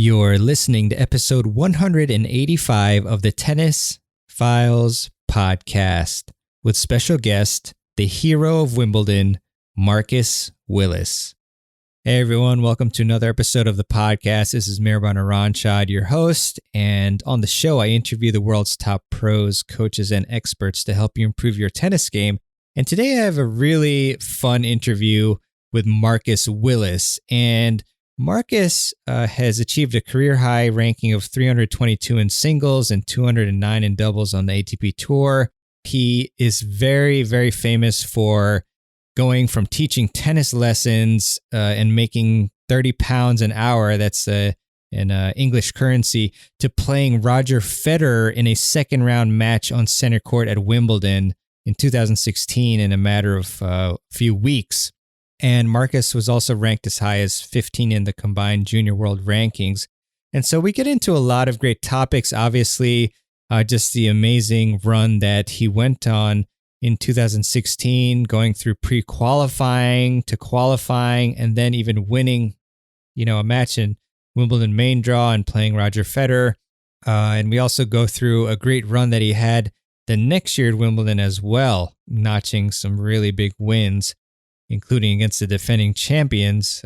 You're listening to episode 185 of the Tennis Files podcast with special guest, the hero of Wimbledon, Marcus Willis. Hey everyone, welcome to another episode of the podcast. This is Mihran Aranchad, your host, and on the show I interview the world's top pros, coaches, and experts to help you improve your tennis game. And today I have a really fun interview with Marcus Willis, and Marcus has achieved a career-high ranking of 322 in singles and 209 in doubles on the ATP Tour. He is very, very famous for going from teaching tennis lessons and making 30 pounds an hour, that's in English currency, to playing Roger Federer in a second-round match on center court at Wimbledon in 2016 in a matter of a few weeks. And Marcus was also ranked as high as 15 in the combined junior world rankings. And so we get into a lot of great topics, obviously, just the amazing run that he went on in 2016, going through pre-qualifying to qualifying, and then even winning, a match in Wimbledon main draw and playing Roger Federer. And we also go through a great run that he had the next year at Wimbledon as well, notching some really big wins, including against the defending champions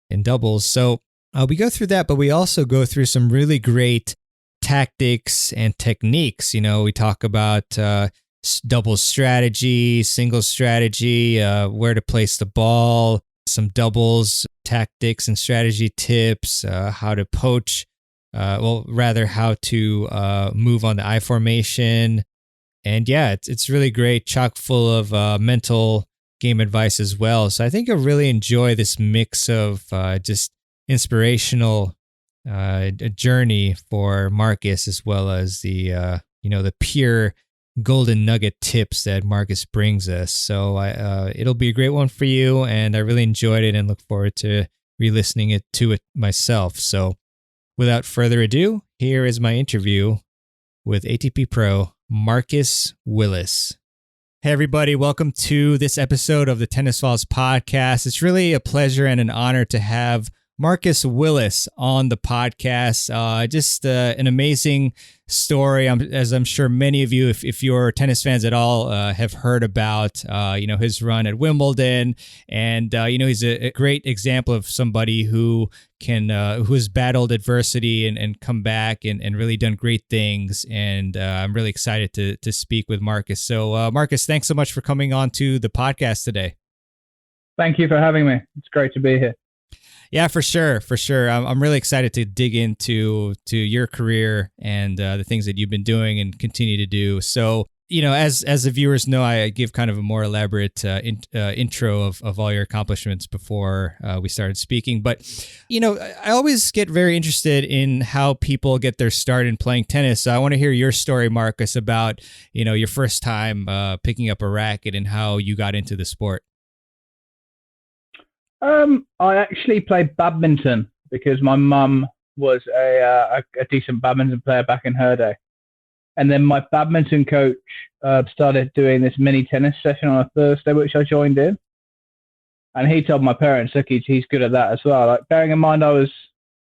in doubles. So we go through that, but we also go through some really great tactics and techniques. We talk about doubles strategy, singles strategy, where to place the ball, some doubles tactics and strategy tips, how to poach, how to move on the I formation. And yeah, it's really great, chock full of mental game advice as well. So I think you'll really enjoy this mix of just inspirational journey for Marcus, as well as the pure golden nugget tips that Marcus brings us. So it'll be a great one for you, and I really enjoyed it and look forward to re-listening to it myself. So without further ado, here is my interview with ATP Pro Marcus Willis. Hey everybody, welcome to this episode of the Tennis Files podcast. It's really a pleasure and an honor to have Marcus Willis on the podcast. Just an amazing story, as I'm sure many of you, if you're tennis fans at all, have heard about, his run at Wimbledon. And, he's a great example of somebody who has battled adversity and come back and really done great things. And I'm really excited to speak with Marcus. So, Marcus, thanks so much for coming on to the podcast today. Thank you for having me. It's great to be here. Yeah, for sure. I'm really excited to dig into your career and the things that you've been doing and continue to do. So, as the viewers know, I give kind of a more elaborate intro of all your accomplishments before we started speaking. But, I always get very interested in how people get their start in playing tennis. So I want to hear your story, Marcus, about, your first time picking up a racket and how you got into the sport. I actually played badminton because my mum was a decent badminton player back in her day. And then my badminton coach started doing this mini tennis session on a Thursday, which I joined in. And he told my parents, look, he's good at that as well. Like, bearing in mind, I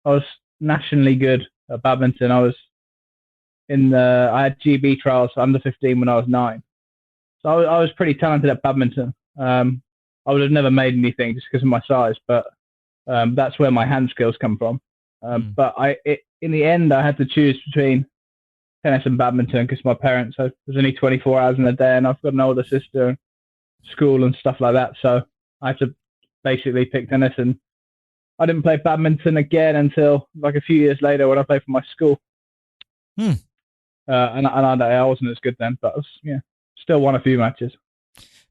was nationally good at badminton. I had GB trials under 15 when I was 9. So I was pretty talented at badminton. I would have never made anything just because of my size, but that's where my hand skills come from. But in the end, I had to choose between tennis and badminton because my parents, there's only 24 hours in a day, and I've got an older sister, school and stuff like that. So I had to basically pick tennis, and I didn't play badminton again until like a few years later when I played for my school. And I wasn't as good then, but still won a few matches.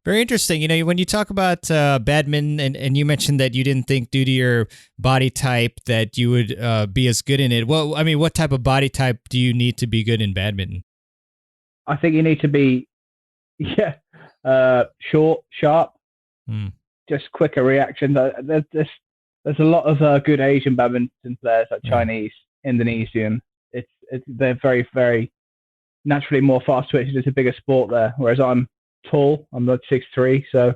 Very interesting. When you talk about badminton, and you mentioned that you didn't think due to your body type that you would be as good in it. Well, I mean, what type of body type do you need to be good in badminton? I think you need to be, short, sharp, just quicker reactions. There's a lot of good Asian badminton players, like Chinese, Indonesian. They're very, very naturally more fast twitch. It's a bigger sport there, whereas I'm tall. I'm not 6'3", so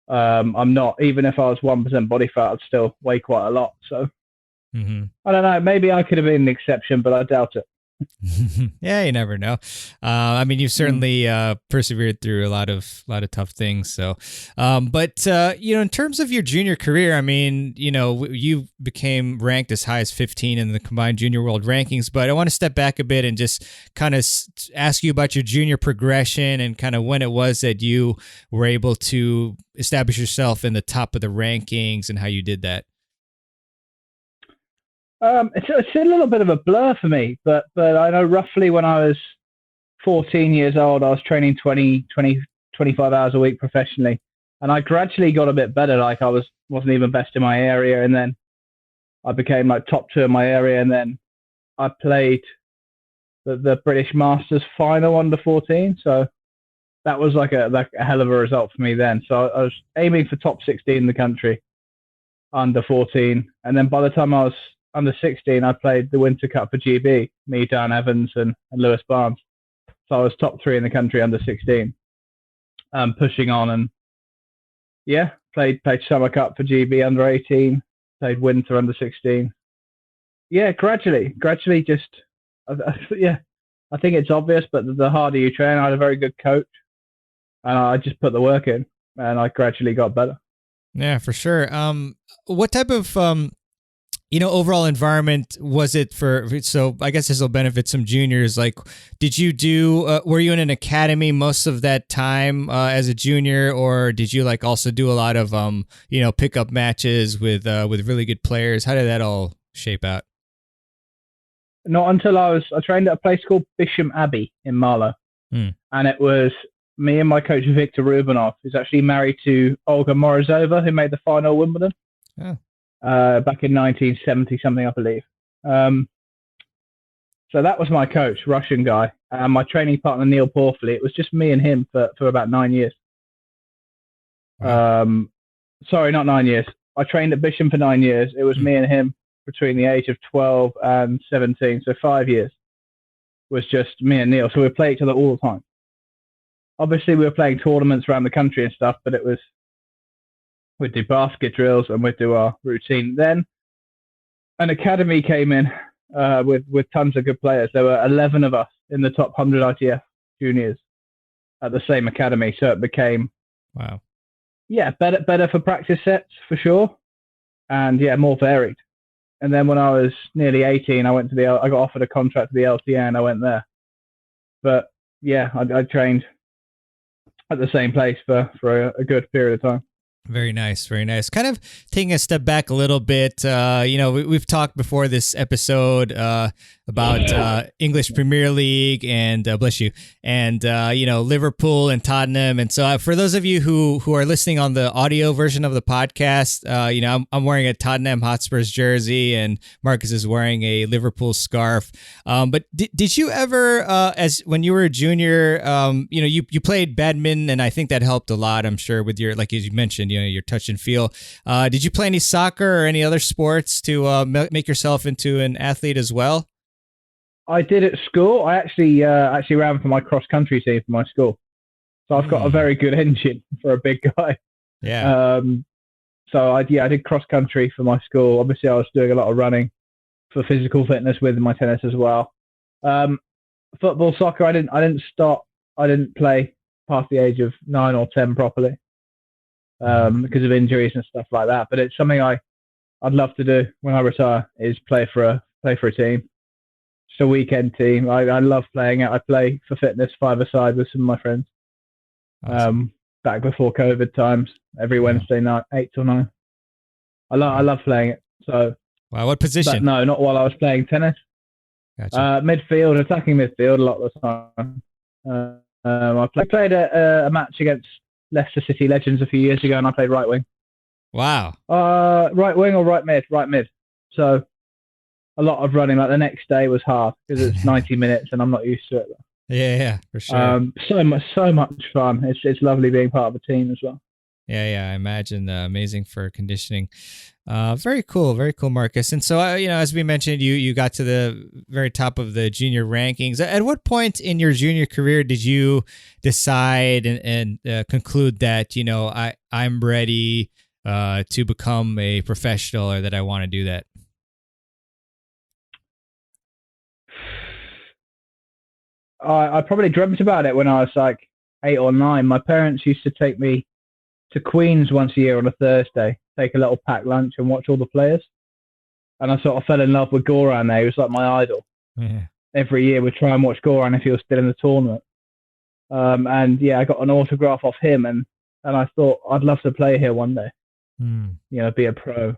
I'm not. Even if I was 1% body fat, I'd still weigh quite a lot. So I don't know. Maybe I could have been an exception, but I doubt it. Yeah, you never know. I mean, you've certainly persevered through a lot of tough things. So, but in terms of your junior career, I mean, you became ranked as high as 15 in the combined junior world rankings. But I want to step back a bit and just kind of ask you about your junior progression and kind of when it was that you were able to establish yourself in the top of the rankings and how you did that. It's a little bit of a blur for me, but I know roughly when I was 14 years old, I was training 25 hours a week professionally, and I gradually got a bit better. Like I wasn't even best in my area, and then I became like top 2 in my area, and then I played the British Masters final under 14. So that was like a hell of a result for me then. So I was aiming for top 16 in the country under 14, and then by the time I was under 16, I played the Winter Cup for GB, me, Dan Evans, and Lewis Barnes. So I was top 3 in the country under 16, pushing on, and played Summer Cup for GB under 18, played Winter under 16. Yeah, gradually, just I think it's obvious, but the harder you train, I had a very good coach, and I just put the work in, and I gradually got better. Yeah, for sure. What type of overall environment was it for? So I guess this will benefit some juniors. Like, did you were you in an academy most of that time as a junior, or did you like also do a lot of pickup matches with really good players? How did that all shape out? Not until I trained at a place called Bisham Abbey in Marlow, and it was me and my coach Victor Rubinov, who's actually married to Olga Morozova, who made the final at Wimbledon. Oh. Back in 1970 something, I believe. So that was my coach, Russian guy, and my training partner Neil Porfley. It was just me and him for about 9 years. Wow. Sorry, not 9 years. I trained at Bisham for 9 years. It was me and him between the age of 12 and 17, so 5 years was just me and Neil. So we would play each other all the time. Obviously, we were playing tournaments around the country and stuff, but we'd do basket drills and we'd do our routine. Then an academy came in with tons of good players. There were 11 of us in the top 100 ITF juniors at the same academy. So it became, wow, better for practice sets for sure, and more varied. And then when I was nearly 18, I got offered a contract to the LTA, and I went there. But I trained at the same place for a good period of time. Very nice, very nice. Kind of taking a step back a little bit, we've talked before this episode about English Premier League and bless you, and Liverpool and Tottenham. And so for those of you who are listening on the audio version of the podcast, I'm wearing a Tottenham Hotspurs jersey, and Marcus is wearing a Liverpool scarf. But did you ever, as when you were a junior, you played badminton, and I think that helped a lot, I'm sure, with your, like as you mentioned, your touch and feel. Did you play any soccer or any other sports to make yourself into an athlete as well? I did at school. I actually ran for my cross country team for my school, so I've got a very good engine for a big guy. Yeah. So I did cross country for my school. Obviously, I was doing a lot of running for physical fitness with my tennis as well. Football, soccer, I didn't stop. I didn't play past the age of 9 or 10 properly because of injuries and stuff like that. But it's something I'd love to do when I retire, is play for a team. Just a weekend team. I love playing it. I play for fitness 5-a-side with some of my friends. Awesome. Back before COVID times, every Wednesday night, 8 till 9. I love playing it. So. Wow, what position? But no, not while I was playing tennis. Gotcha. Midfield, attacking midfield a lot of the time. I played a match against Leicester City Legends a few years ago, and I played right wing. Wow. Right wing or right mid? Right mid. So a lot of running. Like the next day was hard because it's 90 minutes, and I'm not used to it. Yeah, for sure. So much fun. It's lovely being part of a team as well. Yeah, I imagine amazing for conditioning. Very cool, Marcus. And so, as we mentioned, you got to the very top of the junior rankings. At what point in your junior career did you decide and conclude that I'm ready to become a professional, or that I want to do that? I probably dreamt about it when I was like 8 or 9. My parents used to take me to Queens once a year on a Thursday, take a little packed lunch and watch all the players. And I sort of fell in love with Goran there. He was like my idol. Yeah. Every year we'd try and watch Goran if he was still in the tournament. And yeah, I got an autograph off him, and I thought I'd love to play here one day. Be a pro.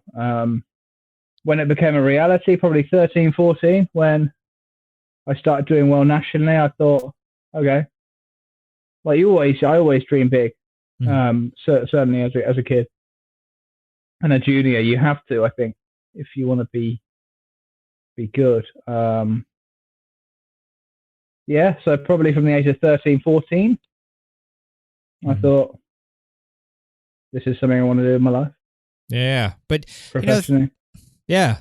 When it became a reality, probably 13, 14, when I started doing well nationally, I thought, okay, like I always dream big. Certainly as a kid and a junior, you have to, I think, if you want to be good. So probably from the age of 13, 14, I thought this is something I want to do in my life. Yeah, but professionally. That's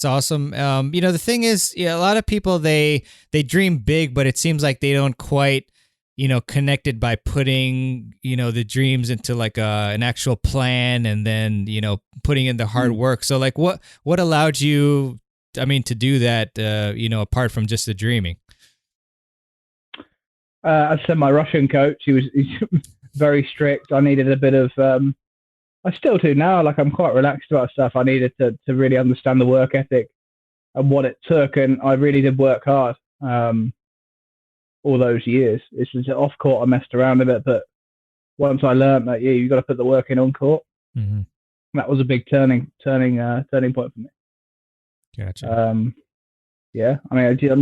awesome. The thing is, a lot of people they dream big, but it seems like they don't quite connected by putting, the dreams into like an actual plan and then, putting in the hard work. So like what allowed you, to do that, apart from just the dreaming? I said my Russian coach, he's very strict. I needed a bit of, I still do now. Like I'm quite relaxed about stuff. I needed to really understand the work ethic and what it took. And I really did work hard. All those years. It's just off court I messed around a bit, but once I learned that you got to put the work in on court, that was a big turning point for me. Gotcha. I'm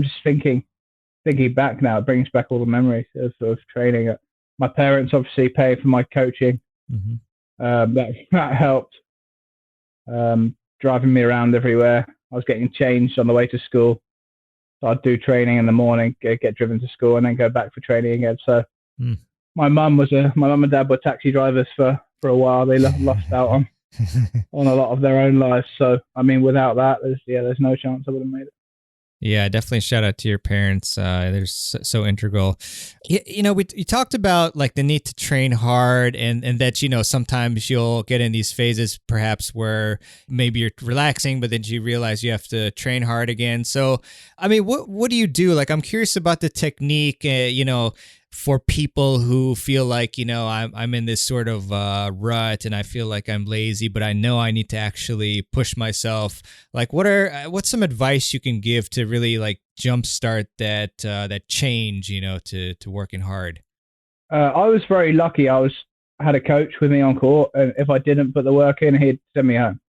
just thinking back now. It brings back all the memories of training. My parents obviously paid for my coaching. That helped. Driving me around everywhere. I was getting changed on the way to school. So I'd do training in the morning, get driven to school, and then go back for training again. So my mum and dad were taxi drivers for a while. They lost out on a lot of their own lives. So without that, there's no chance I would have made it. Yeah, definitely shout out to your parents. They're so integral. We talked about like the need to train hard and that, sometimes you'll get in these phases perhaps where maybe you're relaxing, but then you realize you have to train hard again. So, what do you do? Like, I'm curious about the technique, for people who feel like, I'm in this sort of rut and I feel like I'm lazy, but I know I need to actually push myself. Like, what's some advice you can give to really like jumpstart that change, to working hard? I was very lucky. I had a coach with me on court, and if I didn't put the work in, he'd send me home.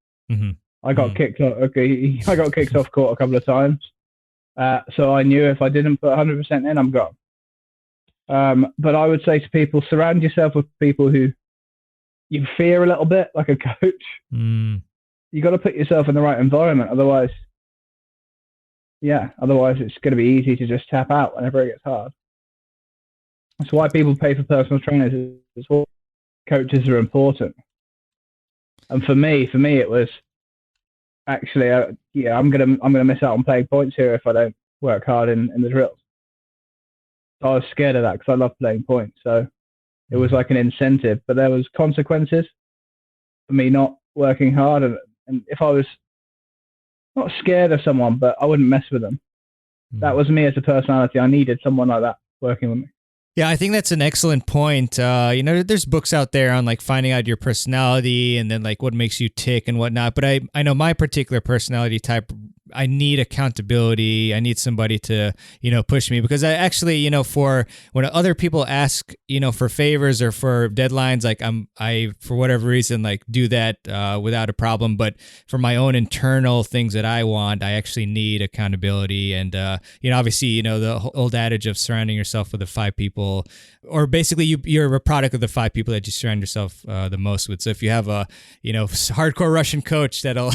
I got kicked off. I got kicked off court a couple of times, so I knew if I didn't put 100% in, I'm gone. But I would say to people, surround yourself with people who you fear a little bit, like a coach. You got to put yourself in the right environment. Otherwise it's going to be easy to just tap out whenever it gets hard. That's why people pay for personal trainers as well. Coaches are important. And for me, it was actually, I'm gonna miss out on playing points here if I don't work hard in the drills. I was scared of that because I love playing points. So it was like an incentive, but there was consequences for me not working hard. And if I was not scared of someone, but I wouldn't mess with them. That was me as a personality. I needed someone like that working with me. Yeah, I think that's an excellent point. There's books out there on like finding out your personality and then like what makes you tick and whatnot. But I know my particular personality type, I need accountability. I need somebody to, push me because I actually, for when other people ask, for favors or for deadlines, like I for whatever reason, like do that without a problem. But for my own internal things that I want, I actually need accountability. And, obviously, the old adage of surrounding yourself with the 5 people, or basically you're a product of the 5 people that you surround yourself the most with. So if you have a, hardcore Russian coach that'll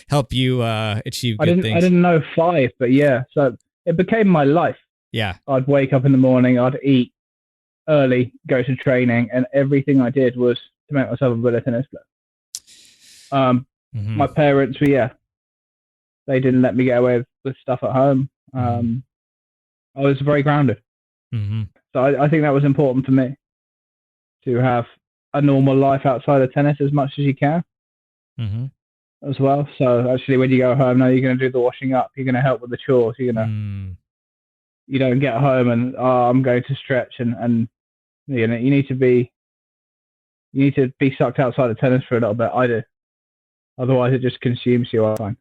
help you achieve good things. I didn't know 5, but yeah. So it became my life. Yeah. I'd wake up in the morning, I'd eat early, go to training, and everything I did was to make myself a better tennis player. My parents were, they didn't let me get away with stuff at home. I was very grounded. So I think that was important for me, to have a normal life outside of tennis as much as you can as well. So actually when you go home, now you're going to do the washing up, you're going to help with the chores, you're going you don't get home and I'm going to stretch and you know you need to be sucked outside of tennis for a little bit. I do. Otherwise, it just consumes you. I find.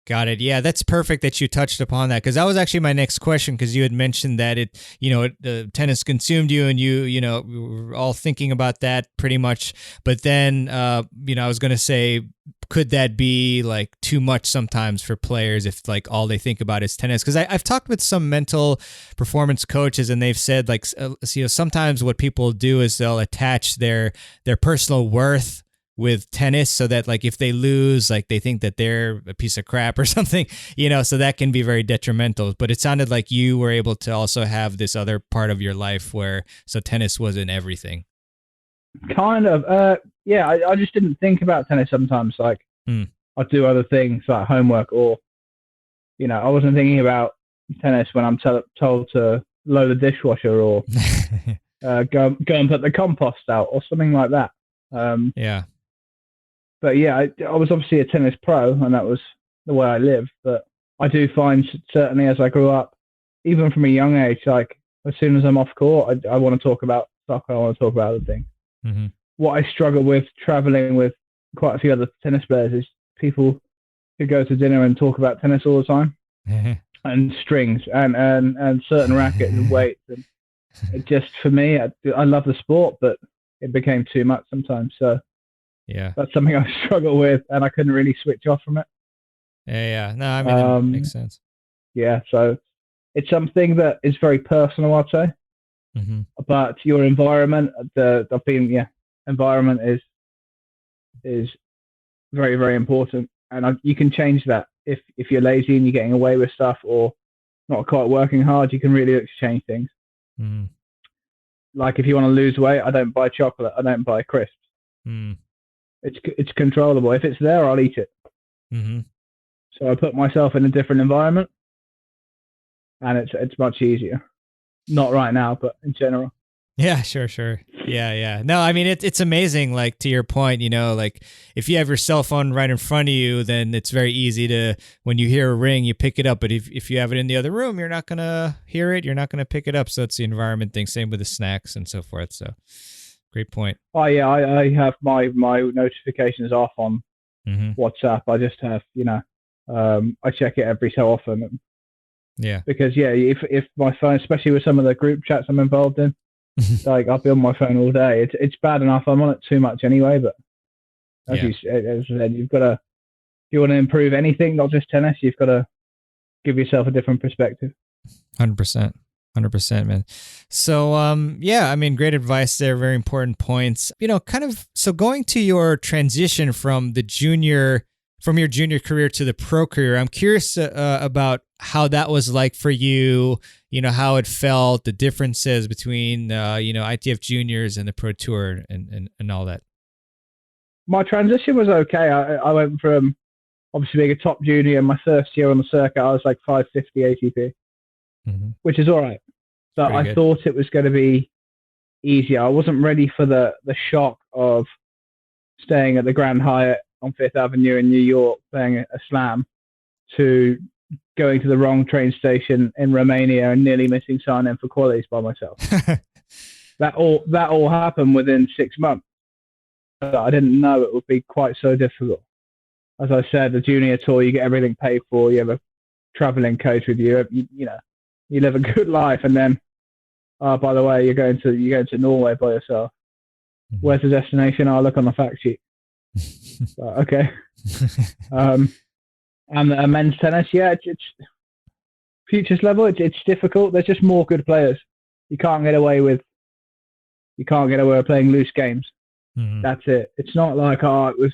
Got it. Yeah, that's perfect that you touched upon that, because that was actually my next question, because you had mentioned that tennis consumed you, and we were all thinking about that pretty much. But then, I was going to say, could that be like too much sometimes for players if like all they think about is tennis? Because I've talked with some mental performance coaches, and they've said like, sometimes what people do is they'll attach their personal worth with tennis, so that like if they lose, like they think that they're a piece of crap or something, so that can be very detrimental. But it sounded like you were able to also have this other part of your life so tennis wasn't everything. Kind of. Yeah, I just didn't think about tennis sometimes. Like I'd do other things like homework, or, I wasn't thinking about tennis when I'm told to load the dishwasher or go and put the compost out or something like that. Yeah. But yeah, I was obviously a tennis pro, and that was the way I lived. But I do find, certainly as I grew up, even from a young age, like as soon as I'm off court, I want to talk about soccer. I want to talk about other things. Mm-hmm. What I struggle with traveling with quite a few other tennis players is people who go to dinner and talk about tennis all the time, and strings and certain rackets and weights. And it just, for me, I love the sport, but it became too much sometimes. So yeah, that's something I struggle with, and I couldn't really switch off from it. Yeah. No, I mean, that makes sense. Yeah, so it's something that is very personal, I'd say. Mm-hmm. But your environment, environment is very, very important, and you can change that if you're lazy and you're getting away with stuff or not quite working hard. You can really change things. Mm-hmm. Like if you want to lose weight, I don't buy chocolate. I don't buy crisps. Mm. It's controllable. If it's there, I'll eat it. Mm-hmm. So I put myself in a different environment, and it's much easier. Not right now, but in general. Yeah, sure. Yeah. No, I mean, it's amazing, like, to your point, like, if you have your cell phone right in front of you, then it's very easy to, when you hear a ring, you pick it up. But if you have it in the other room, you're not going to hear it. You're not going to pick it up. So it's the environment thing. Same with the snacks and so forth. So great point. Oh, yeah, I have my notifications off on WhatsApp. I just have, I check it every so often. Yeah. Because, if my phone, especially with some of the group chats I'm involved in, like I'll be on my phone all day. It's bad enough. I'm on it too much anyway, but as you said, you've got to, if you want to improve anything, not just tennis, you've got to give yourself a different perspective. 100%, man. So, I mean, great advice there. Very important points. So going to your transition from your junior career to the pro career, I'm curious about how that was like for you, how it felt, the differences between, ITF juniors and the pro tour and all that. My transition was okay. I went from obviously being a top junior. My first year on the circuit, I was like 550 ATP, which is all right. So I thought it was going to be easier. I wasn't ready for the shock of staying at the Grand Hyatt on Fifth Avenue in New York, playing a slam, to going to the wrong train station in Romania and nearly missing sign-in for qualies by myself. That all happened within 6 months. I didn't know it would be quite so difficult. As I said, the junior tour, you get everything paid for. You have a traveling coach with you. You live a good life, and then, by the way, you're going to Norway by yourself. Where's the destination? I'll look on the fact sheet. Okay. And men's tennis, it's futures level. It's difficult. There's just more good players. You can't get away with playing loose games. Mm-hmm. That's it. It's not like it was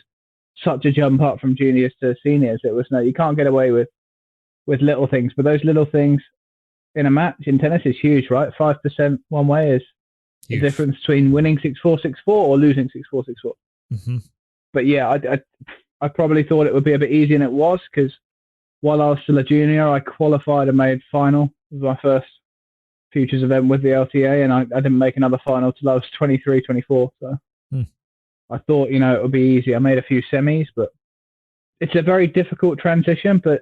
such a jump up from juniors to seniors. It was no. You can't get away with little things. But those little things in a match in tennis is huge, right? 5% one way is huge. The difference between winning 6-4, 6-4 or losing 6-4, 6-4. Mm-hmm. But yeah, I probably thought it would be a bit easier than it was, because while I was still a junior, I qualified and made final. It was my first futures event with the LTA, and I didn't make another final till I was 23, 24. So I thought, it would be easy. I made a few semis, but it's a very difficult transition. But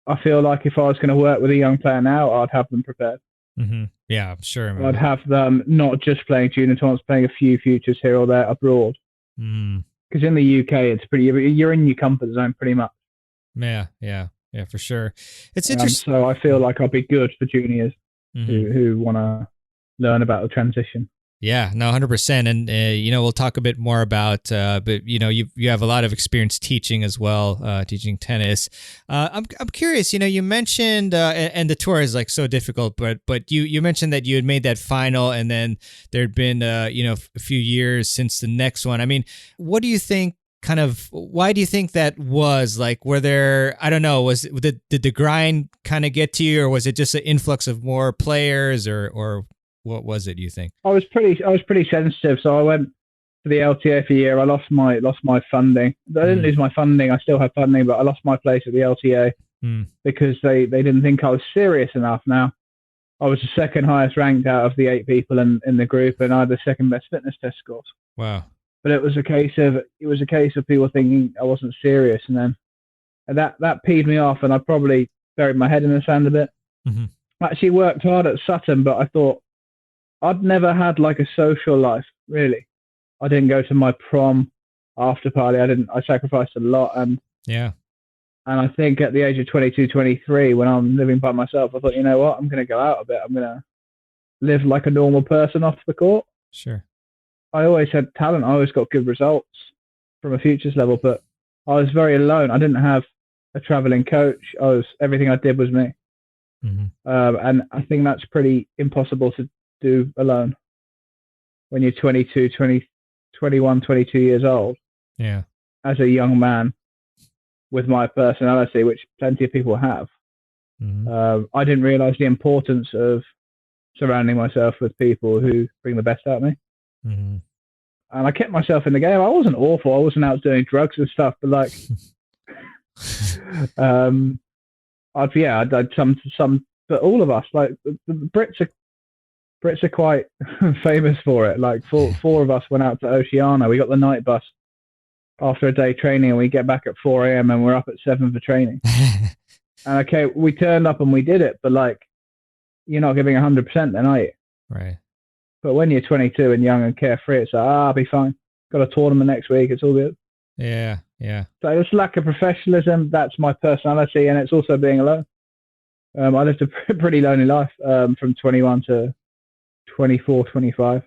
I feel like if I was going to work with a young player now, I'd have them prepared. Mm-hmm. Yeah, sure. Man. I'd have them not just playing junior tournaments, playing a few futures here or there abroad. Because in the UK, it's you're in your comfort zone pretty much. Yeah, for sure. It's interesting. So I feel like I'll be good for juniors who want to learn about the transition. Yeah, no, 100%. And, we'll talk a bit more about, but, you have a lot of experience teaching as well, teaching tennis. I'm curious, you mentioned, and the tour is like so difficult, but you mentioned that you had made that final and then there'd been, a few years since the next one. I mean, what do you think why do you think that was? Like, were there, I don't know, did the grind kind of get to you, or was it just an influx of more players, or what was it, do you think? I was pretty sensitive, so I went to the LTA for a year. I lost my funding. I didn't lose my funding. I still have funding, but I lost my place at the LTA because they didn't think I was serious enough. Now, I was the second highest ranked out of the 8 people in the group, and I had the second best fitness test scores. Wow. But it was a case of people thinking I wasn't serious, and that peed me off, and I probably buried my head in the sand a bit. I actually worked hard at Sutton, but I thought I'd never had like a social life, really. I didn't go to my prom after party. I sacrificed a lot. And I think at the age of 22, 23, when I'm living by myself, I thought, you know what, I'm going to go out a bit. I'm going to live like a normal person off the court. Sure. I always had talent. I always got good results from a futures level, but I was very alone. I didn't have a traveling coach. Everything I did was me. And I think that's pretty impossible to do alone when you're 22, 20, 21, 22 years old. Yeah. As a young man with my personality, which plenty of people have, I didn't realize the importance of surrounding myself with people who bring the best out of me. And I kept myself in the game. I wasn't awful. I wasn't out doing drugs and stuff, but like, I'd some, but all of us, like the Brits are quite famous for it. Like four of us went out to Oceania. We got the night bus after a day training, and we get back at 4 a.m. and we're up at 7 for training. And okay, we turned up and we did it, but like, you're not giving 100% then, are you? Right. But when you're 22 and young and carefree, it's like, I'll be fine. Got a tournament next week. It's all good. Yeah. So it's lack of professionalism. That's my personality, and it's also being alone. I lived a pretty lonely life from 21 to 24, 25.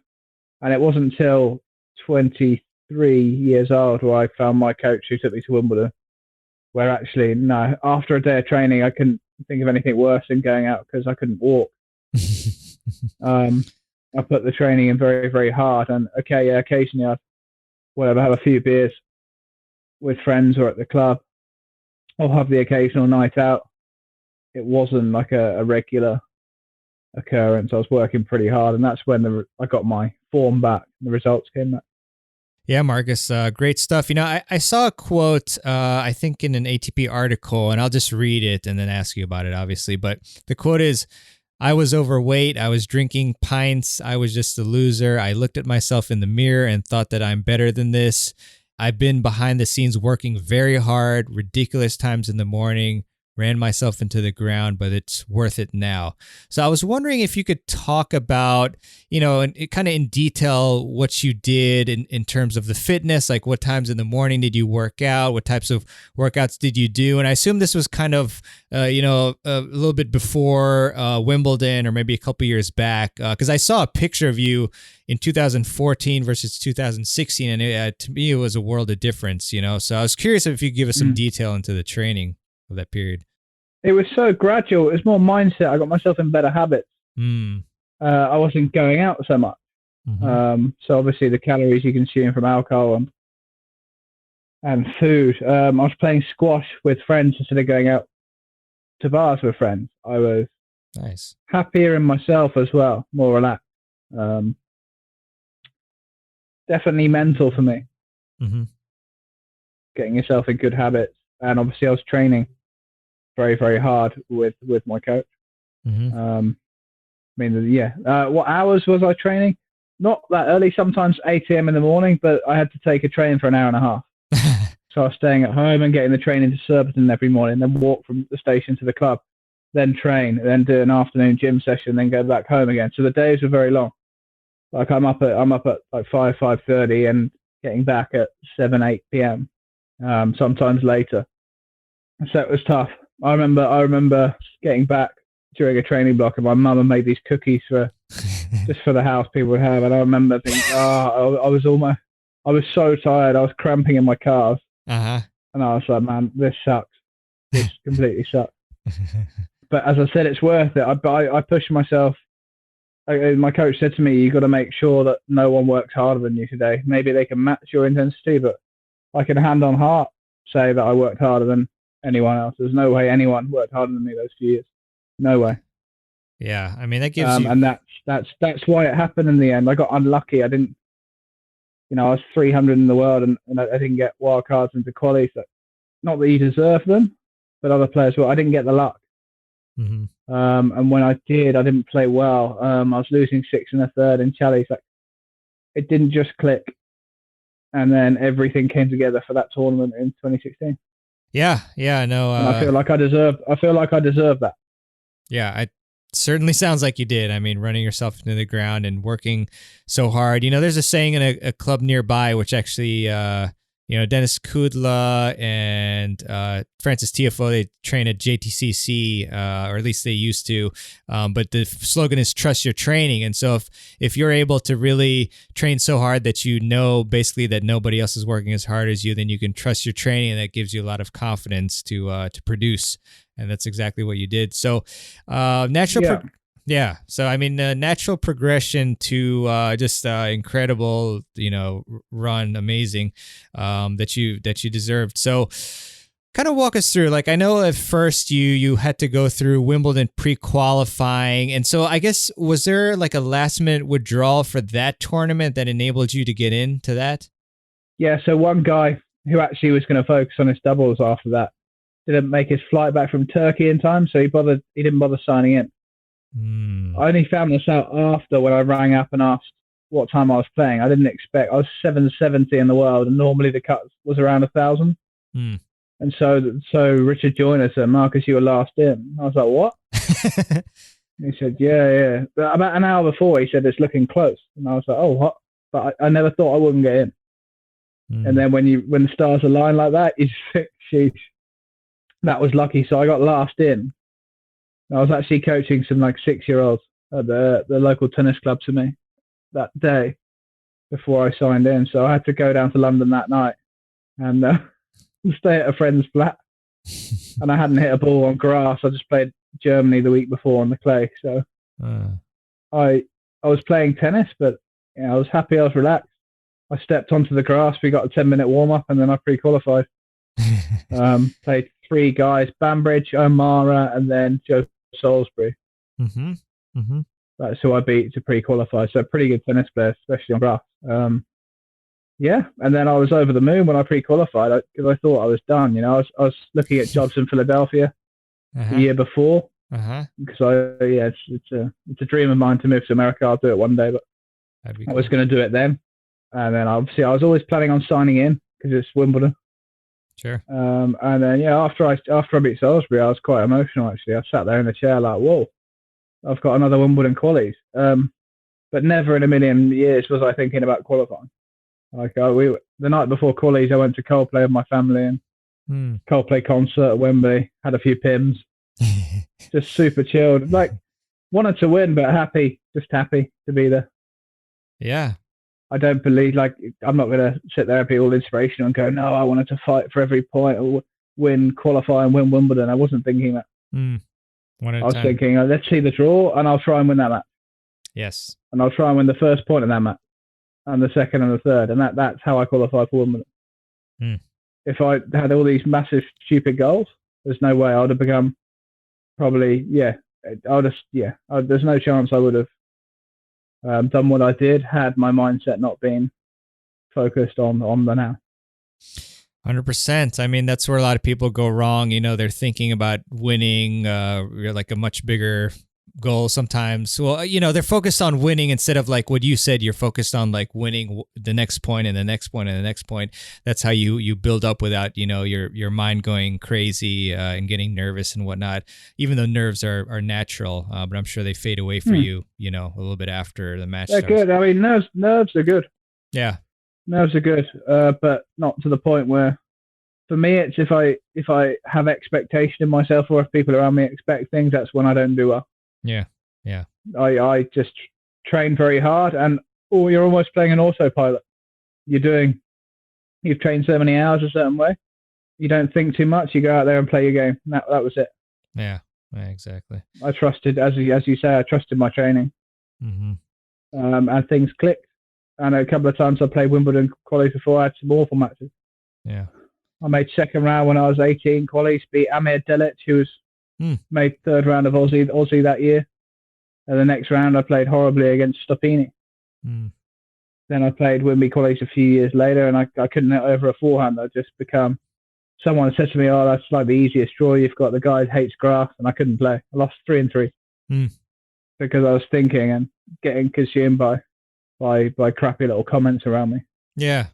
And it wasn't until 23 years old where I found my coach who took me to Wimbledon, where actually, no, after a day of training, I couldn't think of anything worse than going out because I couldn't walk. I put the training in very, very hard. And occasionally I'd have a few beers with friends or at the club, or have the occasional night out. It wasn't like a regular occurrence. I was working pretty hard, and that's when I got my form back and the results came back. Yeah, Marcus, great stuff. I saw a quote, I think in an ATP article, and I'll just read it and then ask you about it, obviously. But the quote is, "I was overweight. I was drinking pints. I was just a loser. I looked at myself in the mirror and thought that I'm better than this. I've been behind the scenes working very hard, ridiculous times in the morning, ran myself into the ground, but it's worth it now." So I was wondering if you could talk about, kind of in detail what you did in terms of the fitness, like what times in the morning did you work out? What types of workouts did you do? And I assume this was kind of, a little bit before Wimbledon, or maybe a couple years back, because I saw a picture of you in 2014 versus 2016, and to me, it was a world of difference, So I was curious if you could give us some detail into the training of that period. It was so gradual. It was more mindset. I got myself in better habits. I wasn't going out so much. So obviously the calories you consume from alcohol and food. I was playing squash with friends instead of going out to bars with friends. I was happier in myself as well, more relaxed. Definitely mental for me. Getting yourself in good habits. And obviously I was training very, very hard with my coach. What hours was I training? Not that early, sometimes 8 a.m. in the morning, but I had to take a train for an hour and a half. So I was staying at home and getting the train into Surbiton every morning, then walk from the station to the club, then train, then do an afternoon gym session, then go back home again. So the days were very long. Like I'm up at like 5:30 and getting back at 7, 8 p.m. Sometimes later. So it was tough. I remember getting back during a training block, and my mum had made these cookies for just for the house people would have, and I remember thinking, I was so tired. I was cramping in my calves, and I was like, man, this sucks. This completely sucks. But as I said, it's worth it. I pushed myself. My coach said to me, "You got to make sure that no one works harder than you today. Maybe they can match your intensity, but I can hand on heart say that I worked harder than anyone else. There's no way anyone worked harder than me those few years. No way." Yeah, I mean that gives you, and that's why it happened in the end. I got unlucky. I didn't, I was 300 in the world, and I didn't get wild cards into quali. So not that you deserve them, but other players will. I didn't get the luck. Mm-hmm. And when I did, I didn't play well. I was losing 6 and a third in Challenge. Like, it didn't just click, and then everything came together for that tournament in 2016. Yeah, no. And I feel like I deserve that. Yeah, it certainly sounds like you did. I mean, running yourself into the ground and working so hard. There's a saying in a club nearby, which actually, Dennis Kudla and Francis Tiafoe, they train at JTCC, or at least they used to. But the slogan is "Trust your training." And so if you're able to really train so hard that basically that nobody else is working as hard as you, then you can trust your training, and that gives you a lot of confidence to produce. And that's exactly what you did. So, natural progression to just incredible, run, amazing, that you deserved. So, kind of walk us through. Like, I know at first you had to go through Wimbledon pre-qualifying, and so I guess was there like a last-minute withdrawal for that tournament that enabled you to get into that? Yeah. So one guy who actually was going to focus on his doubles after that didn't make his flight back from Turkey in time, so he didn't bother signing in. I only found this out after, when I rang up and asked what time I was playing. I didn't expect. I was 770 in the world, and normally the cut was around 1,000. And so Richard Joyner said, "Marcus, you were last in." I was like, "What?" He said, "Yeah." But about an hour before, he said, "It's looking close," and I was like, "Oh, what?" But I never thought I wouldn't get in. And then when the stars align like that, you just think, "Sheesh." That was lucky. So I got last in. I was actually coaching some like 6-year-olds at the local tennis club to me that day before I signed in. So I had to go down to London that night and stay at a friend's flat. And I hadn't hit a ball on grass. I just played Germany the week before on the clay. So I was playing tennis, but I was happy. I was relaxed. I stepped onto the grass. We got a 10-minute warm up, and then I pre-qualified. Played 3 guys: Bambridge, O'Mara, and then Joe Salisbury. That's who I beat to pre-qualify. So pretty good tennis player, especially on grass. And then I was over the moon when I pre-qualified because I thought I was done. I was looking at jobs in Philadelphia the year before. Because it's a dream of mine to move to America. I'll do it one day, but I was going to do it then. And then obviously I was always planning on signing in because it's Wimbledon. Sure. And then after I beat Salisbury, I was quite emotional actually. I sat there in the chair like, whoa, I've got another Wimbledon qualies. But never in a million years was I thinking about qualifying. Like the night before qualies, I went to Coldplay with my family and Coldplay concert at Wembley. Had a few pims, just super chilled. Like wanted to win, but just happy to be there. Yeah. I don't believe, I'm not going to sit there and be all inspirational and go, no, I wanted to fight for every point or qualify and win Wimbledon. I wasn't thinking that. I was thinking, let's see the draw and I'll try and win that match. Yes. And I'll try and win the first point in that match and the second and the third. And that's how I qualified for Wimbledon. If I had all these massive, stupid goals, there's no way I would have become there's no chance I would have done what I did had my mindset not been focused on the now. 100%. I mean, that's where a lot of people go wrong. They're thinking about winning like a much bigger goal sometimes. Well, they're focused on winning instead of like what you said. You're focused on like winning the next point and the next point and the next point. That's how you build up without your mind going crazy and getting nervous and whatnot. Even though nerves are natural, but I'm sure they fade away for you. A little bit after the match. They're starts. good. I mean, nerves are good. Yeah, nerves are good, but not to the point where. For me, it's if I have expectation in myself, or if people around me expect things, that's when I don't do well. Yeah. I just train very hard, and you're almost playing an autopilot. You've trained so many hours a certain way. You don't think too much. You go out there and play your game. That was it. Yeah, exactly. I trusted, as you say, I trusted my training, and things clicked. And a couple of times I played Wimbledon qualies before. I had some awful matches. Yeah. I made second round when I was 18 qualies, beat Amir Delic, who was made third round of Aussie that year. And the next round I played horribly against Stoppini. Then I played Wimby qualies a few years later, and I couldn't hit over a forehand. I just become. Someone said to me, "Oh, that's like the easiest draw you've got. The guy hates grass," and I couldn't play. I lost 3-3 because I was thinking and getting consumed by crappy little comments around me. Yeah.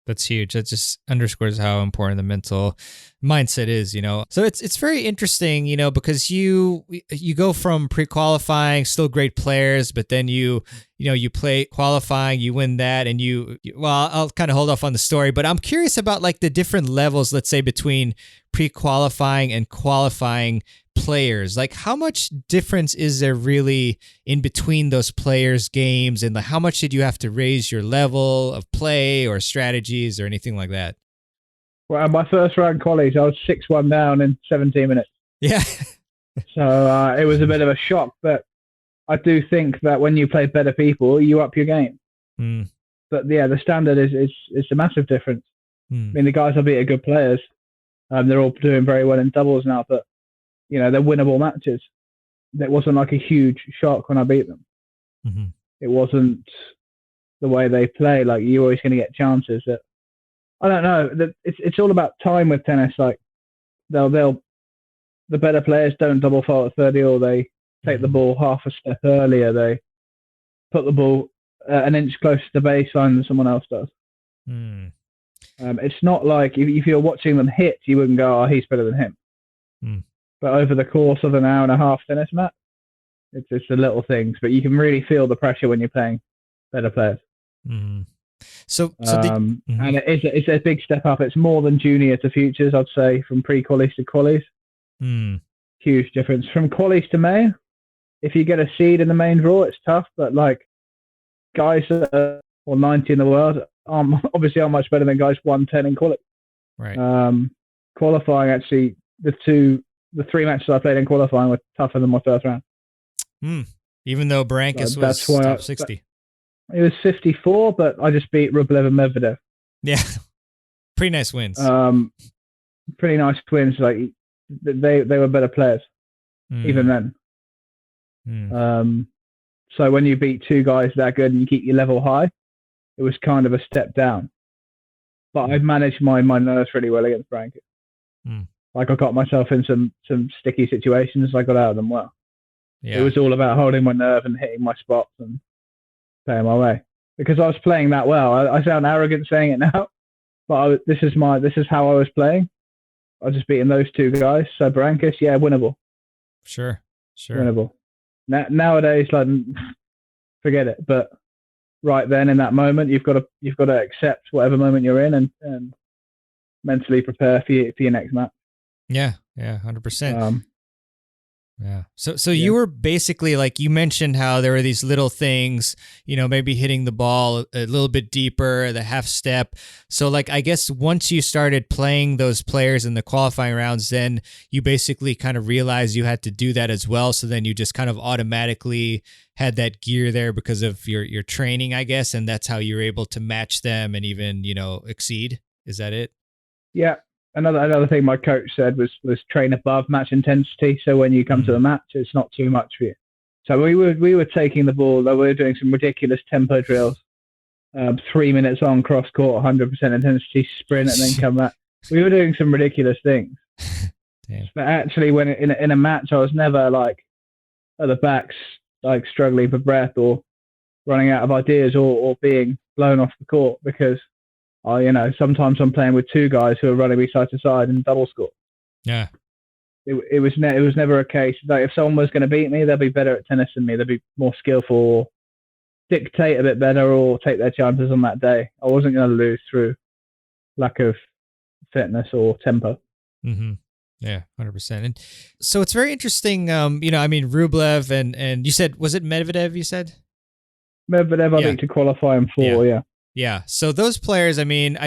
That's huge. That just underscores how important the mental mindset is, So it's very interesting, because you go from pre-qualifying, still great players, but then you play qualifying, you win that, and I'll kind of hold off on the story, but I'm curious about like the different levels, let's say between pre-qualifying and qualifying players. Like how much difference is there really in between those players' games, and like how much did you have to raise your level of play or strategies or anything like that? Well, my first round qualies, I was 6-1 down in 17 minutes. Yeah. So it was a bit of a shock, but I do think that when you play better people, you up your game. But yeah, the standard is a massive difference. I mean, the guys I beat are good players. They're all doing very well in doubles now, but they're winnable matches. It wasn't like a huge shock when I beat them. It wasn't the way they play. Like you're always going to get chances. That I don't know. It's all about time with tennis. Like the better players don't double fault at 30, or they take the ball half a step earlier. They put the ball an inch closer to the baseline than someone else does. It's not like if you're watching them hit, you wouldn't go, "Oh, he's better than him." But over the course of an hour and a half tennis match, it's just the little things. But you can really feel the pressure when you're playing better players. And it's a big step up. It's more than junior to futures, I'd say, from pre-qualies to qualies. Huge difference. From qualies to main, if you get a seed in the main draw, it's tough. But like guys that are 90 in the world obviously aren't much better than guys 110 in quality. Right. Qualifying, actually, the 3 matches I played in qualifying were tougher than my first round. Even though Berankis was top 60. It was 54, but I just beat Rublev and Medvedev. Yeah. Pretty nice wins. Pretty nice wins. Like they were better players, even then. So when you beat two guys that good and you keep your level high, it was kind of a step down. But I managed my nerves really well against Berankis. Like I got myself in some sticky situations. I got out of them well. Yeah. It was all about holding my nerve and hitting my spots and playing my way. Because I was playing that well. I sound arrogant saying it now, but this is how I was playing. I was just beating those two guys. So Berankis, yeah, winnable. Sure. Winnable. Nowadays, like, forget it. But right then, in that moment, you've got to accept whatever moment you're in and mentally prepare for your next match. Yeah, 100%. Yeah. So you were basically, like, you mentioned how there were these little things, maybe hitting the ball a little bit deeper, the half step. So, like, I guess once you started playing those players in the qualifying rounds, then you basically kind of realized you had to do that as well. So then you just kind of automatically had that gear there because of your training, I guess, and that's how you were able to match them and even, exceed. Is that it? Yeah. Another thing my coach said was train above match intensity. So when you come to a match, it's not too much for you. So we were taking the ball. We were doing some ridiculous tempo drills, 3 minutes on cross court, 100% intensity sprint, and then come back. We were doing some ridiculous things. Damn. But actually, when in a match, I was never like at the backs, like struggling for breath or running out of ideas or being blown off the court because, sometimes I'm playing with two guys who are running me side to side and double score. Yeah. It was never a case like if someone was going to beat me, they'll be better at tennis than me. They'll be more skillful, or dictate a bit better, or take their chances on that day. I wasn't going to lose through lack of fitness or tempo. Mm-hmm. Yeah, 100%. And so it's very interesting. Rublev and you said, was it Medvedev? You said Medvedev, I think to qualify him for. Yeah. Yeah. So those players, I mean,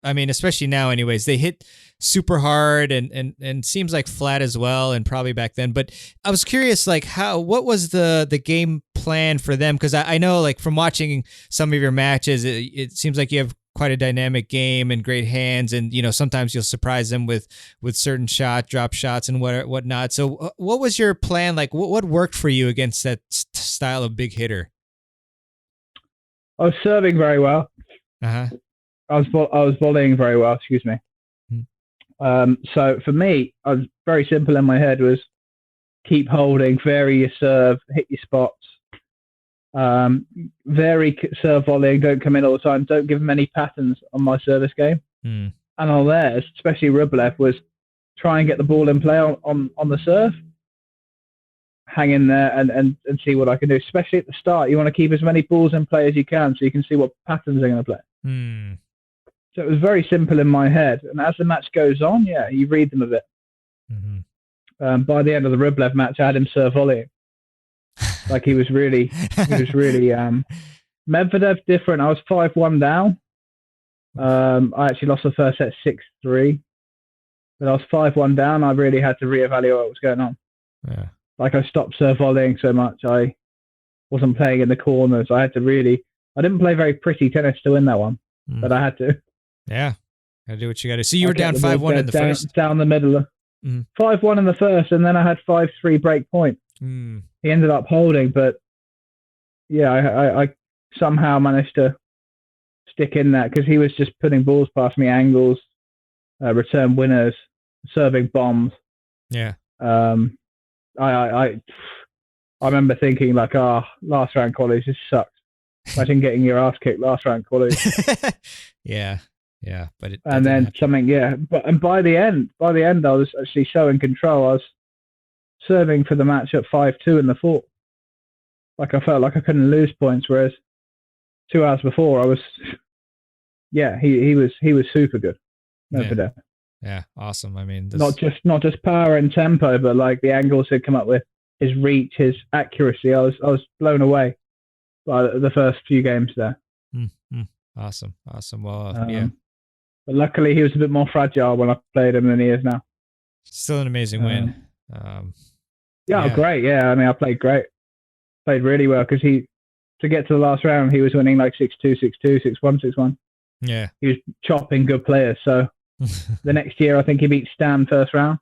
especially now, anyways, they hit super hard and seems like flat as well, and probably back then. But I was curious, like, what was the game plan for them? Because I know, like, from watching some of your matches, it seems like you have quite a dynamic game and great hands, and sometimes you'll surprise them with certain drop shots and whatnot. So what was your plan? Like, what worked for you against that style of big hitter? I was serving very well. Uh-huh. I was volleying very well. Excuse me. So for me, I was very simple in my head was keep holding, vary your serve, hit your spots, vary serve volleying, don't come in all the time, don't give many patterns on my service game. And on theirs, especially Rublev, was try and get the ball in play on the serve, hang in there and see what I can do. Especially at the start, you want to keep as many balls in play as you can so you can see what patterns they're going to play. So it was very simple in my head. And as the match goes on, you read them a bit. By the end of the Rublev match, I had him serve volleying. Like he was really Medvedev different. I was 5-1 down. I actually lost the first set 6-3. But I was 5-1 down. I really had to reevaluate what was going on. Yeah. Like I stopped serve volleying so much. I wasn't playing in the corners. I didn't play very pretty tennis to win that one, but I had to. Yeah. Gotta do what you gotta do. So you were down 5-1 in the first? Down the middle. 5-1 in the first, and then I had 5-3 break point. He ended up holding, but I somehow managed to stick in that because he was just putting balls past me, angles, return winners, serving bombs. Yeah. I remember thinking like, last round qualies, this sucks. Imagine getting your ass kicked last round qualies. Yeah. But and then something, and by the end, I was actually so in control. I was serving for the match at 5-2 in the fourth. Like I felt like I couldn't lose points, whereas 2 hours before I was, he was super good. Yeah, awesome. I mean, not just power and tempo, but like the angles he'd come up with, his reach, his accuracy. I was blown away by the first few games there. Awesome. Well, but luckily he was a bit more fragile when I played him than he is now. Still an amazing win. Great. Yeah, I mean, I played great. Played really well because to get to the last round, he was winning like 6-2, 6-2, 6-1, 6-1. Yeah. He was chopping good players. So the next year, I think he beat Stan first round.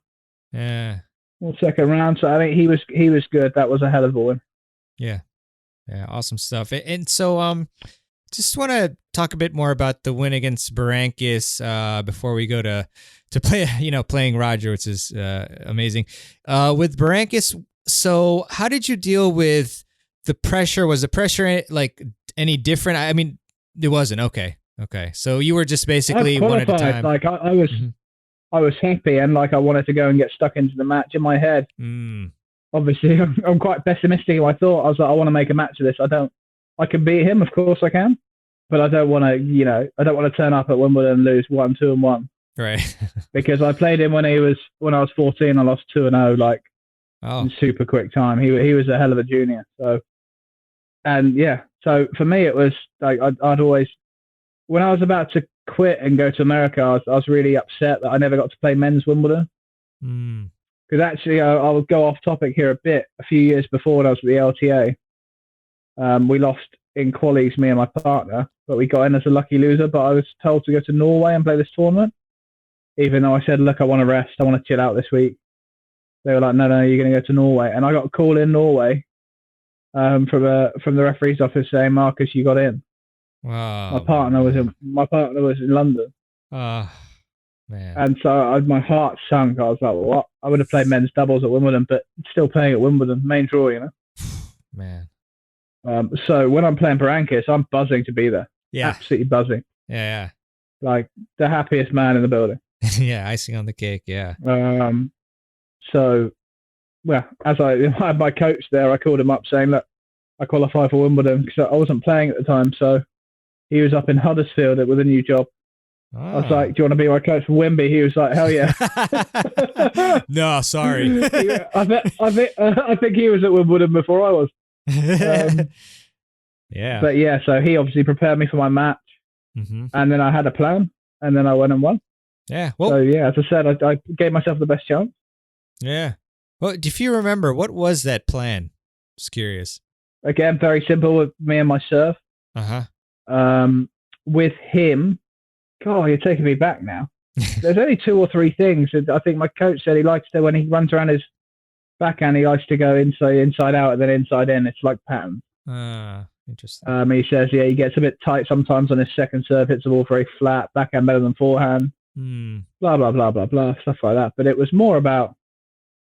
Yeah. Or second round. So I think he was good. That was a hell of a win. Yeah. Awesome stuff. And so, just want to talk a bit more about the win against Berankis before we go to play, playing Roger, which is amazing. With Berankis, so how did you deal with the pressure? Was the pressure like any different? I mean, it wasn't. Okay. So you were just basically one at a time. Like I was happy and like I wanted to go and get stuck into the match in my head. Obviously, I'm quite pessimistic. I thought I was like, I want to make a match of this. I can beat him, of course I can, but I don't want to turn up at Wimbledon and lose 1-2-1. Right. Because I played him when I was 14. I lost 2-0, like in super quick time. He was a hell of a junior. So for me it was like I'd always, when I was about to quit and go to America, I was really upset that I never got to play men's Wimbledon. Because actually, I will go off topic here a bit. A few years before when I was at the LTA, we lost in qualies, me and my partner, but we got in as a lucky loser. But I was told to go to Norway and play this tournament, even though I said, look, I want to rest. I want to chill out this week. They were like, no, you're going to go to Norway. And I got a call in Norway from the referee's office saying, Marcus, you got in. Wow. My partner was in London. Man. And so my heart sunk. I was like, what? I would have played men's doubles at Wimbledon, but still playing at Wimbledon, main draw, you know? Man. So when I'm playing Berankis, I'm buzzing to be there. Yeah. Absolutely buzzing. Yeah. Like the happiest man in the building. Yeah. Icing on the cake. Yeah. So, well, as I had my coach there, I called him up saying, look, I qualified for Wimbledon because I wasn't playing at the time. So he was up in Huddersfield with a new job. I was like, do you want to be my coach for Wimby? He was like, hell yeah. No, sorry. I think he was at Wimbledon before I was. Yeah. But yeah, so he obviously prepared me for my match. Mm-hmm. And then I had a plan. And then I went and won. Yeah. Well, so yeah, as I said, I gave myself the best chance. Yeah. Well, if you remember, what was that plan? Just curious. Again, very simple with me and my serve. With him, God, you're taking me back now. There's only 2 or 3 things. I think my coach said he likes to, when he runs around his backhand, he likes to go inside out and then inside in. It's like patterns. Interesting. He says, yeah, he gets a bit tight sometimes on his second serve, hits the ball very flat, backhand better than forehand, blah, blah, blah, blah, blah, stuff like that. But it was more about,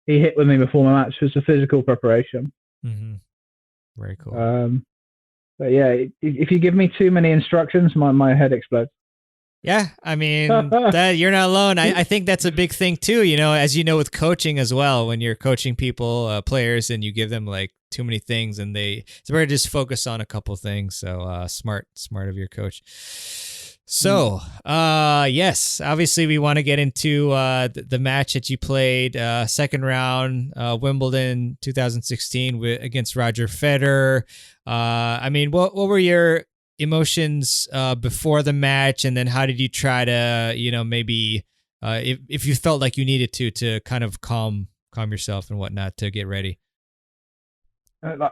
he hit with me before my match, was the physical preparation. Mm-hmm. Very cool. But yeah, if you give me too many instructions, my head explodes. Yeah, I mean, that you're not alone. I think that's a big thing too, you know, as you know, with coaching as well, when you're coaching people, players, and you give them like too many things and it's better to just focus on a couple things. So smart of your coach. So, yes, obviously we want to get into the match that you played, second round, Wimbledon 2016 against Roger Federer. I mean, what were your emotions before the match, and then how did you try to, you know, maybe if you felt like you needed to kind of calm yourself and whatnot to get ready?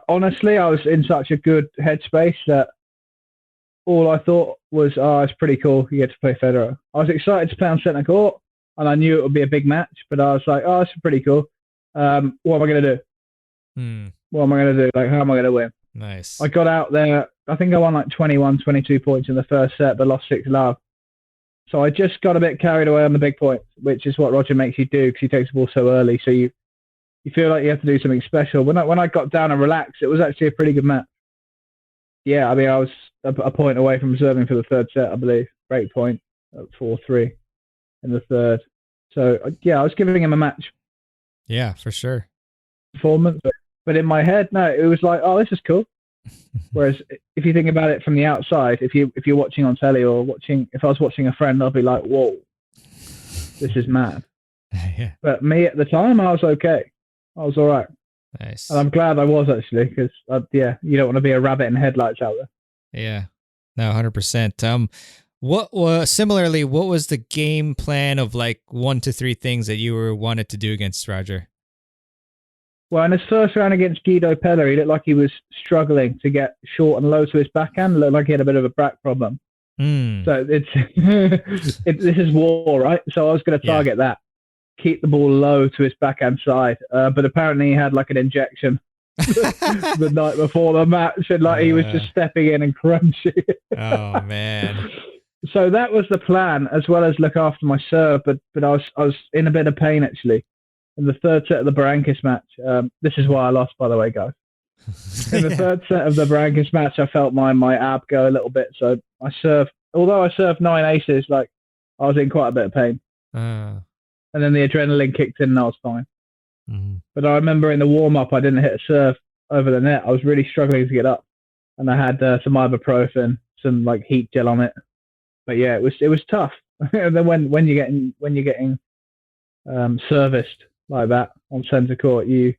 Honestly, I was in such a good headspace that all I thought was, oh, it's pretty cool. You get to play Federer. I was excited to play on centre court, and I knew it would be a big match, but I was like, oh, it's pretty cool. What am I going to do? What am I going to do? Like, how am I going to win? Nice. I got out there. I think I won like 21, 22 points in the first set, but lost 6 love. So I just got a bit carried away on the big points, which is what Roger makes you do because he takes the ball so early. So you feel like you have to do something special. When I got down and relaxed, it was actually a pretty good match. Yeah, I mean, I was a point away from serving for the third set, I believe. Break point at 4-3 in the third. So, yeah, I was giving him a match. Yeah, for sure. Performance. But in my head, no, it was like, oh, this is cool. Whereas if you think about it from the outside, if you're watching on telly or if I was watching a friend, I'd be like, whoa, this is mad. Yeah. But me at the time, I was okay. I was all right. Nice. And I'm glad I was, actually, because, you don't want to be a rabbit in headlights out there. Yeah. No, 100%. What was the game plan of like 1 to 3 things that you wanted to do against Roger? Well, in his first round against Guido Pella, he looked like he was struggling to get short and low to his backhand. It looked like he had a bit of a back problem. So this is war, right? So I was going to target that. Keep the ball low to his backhand side. But apparently he had like an injection the night before the match, and like he was just stepping in and crunching. Oh, man. So that was the plan, as well as look after my serve. But I was in a bit of pain, actually. In the third set of the Berankis match, this is why I lost, by the way, guys. In the third set of the Berankis match, I felt my ab go a little bit. So although I served 9 aces, like I was in quite a bit of pain. And then the adrenaline kicked in and I was fine. Mm-hmm. But I remember in the warm-up, I didn't hit a serve over the net. I was really struggling to get up. And I had some ibuprofen, some like heat gel on it. But yeah, it was tough. And then when you're getting serviced like that on centre court, you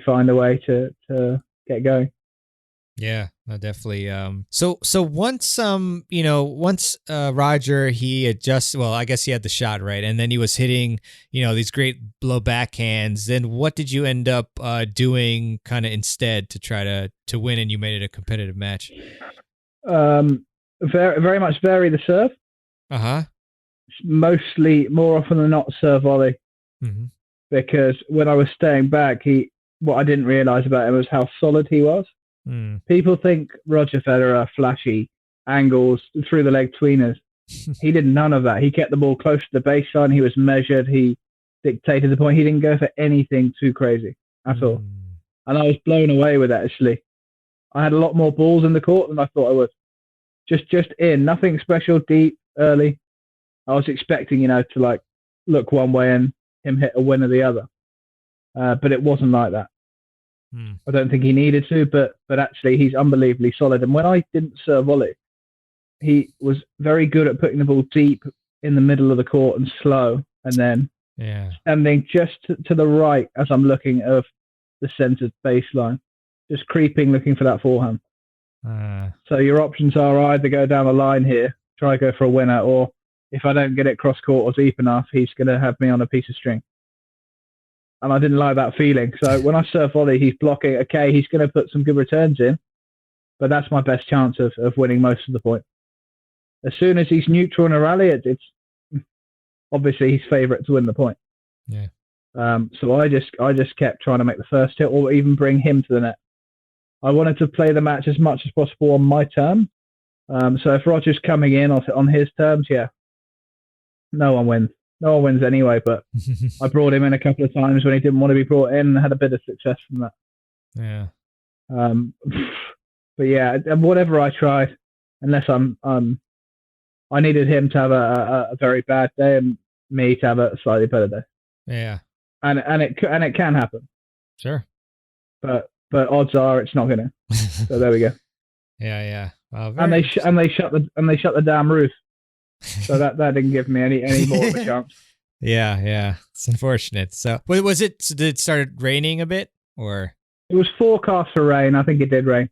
find a way to get going. Yeah, no, definitely. So once Roger, he adjusts, well, I guess he had the shot right, and then he was hitting, these great low backhands. Then what did you end up doing kind of instead to try to win, and you made it a competitive match? Very, very much vary the serve. Mostly, more often than not, serve volley. Mm-hmm. Because when I was staying back, what I didn't realize about him was how solid he was. People think Roger Federer, flashy, angles, through the leg tweeners. He did none of that. He kept the ball close to the baseline. He was measured. He dictated the point. He didn't go for anything too crazy at all. And I was blown away with that, actually. I had a lot more balls in the court than I thought I would. Just in, nothing special, deep, early. I was expecting, to like look one way and him hit a win or the other. But it wasn't like that. I don't think he needed to, but actually he's unbelievably solid. And when I didn't serve volley, he was very good at putting the ball deep in the middle of the court and slow, and then standing just to the right as I'm looking of the centered baseline, just creeping, looking for that forehand. So your options are either go down the line here, try to go for a winner, or if I don't get it cross court or deep enough, he's going to have me on a piece of string. And I didn't like that feeling. So when I serve volley, he's blocking. Okay, he's going to put some good returns in, but that's my best chance of winning most of the point. As soon as he's neutral in a rally, it's obviously his favourite to win the point. Yeah. So I just kept trying to make the first hit or even bring him to the net. I wanted to play the match as much as possible on my terms. So if Roger's coming in on his terms, no one wins. No one wins anyway, but I brought him in a couple of times when he didn't want to be brought in and had a bit of success from that. Yeah. But yeah, whatever I tried, unless I needed him to have a very bad day and me to have a slightly better day. Yeah. And it can happen. Sure. But odds are it's not going to. So there we go. Yeah. And they shut the damn roof. So that didn't give me any more of a chance. Yeah. It's unfortunate. So was it? So did it start raining a bit, or it was forecast for rain? I think it did rain.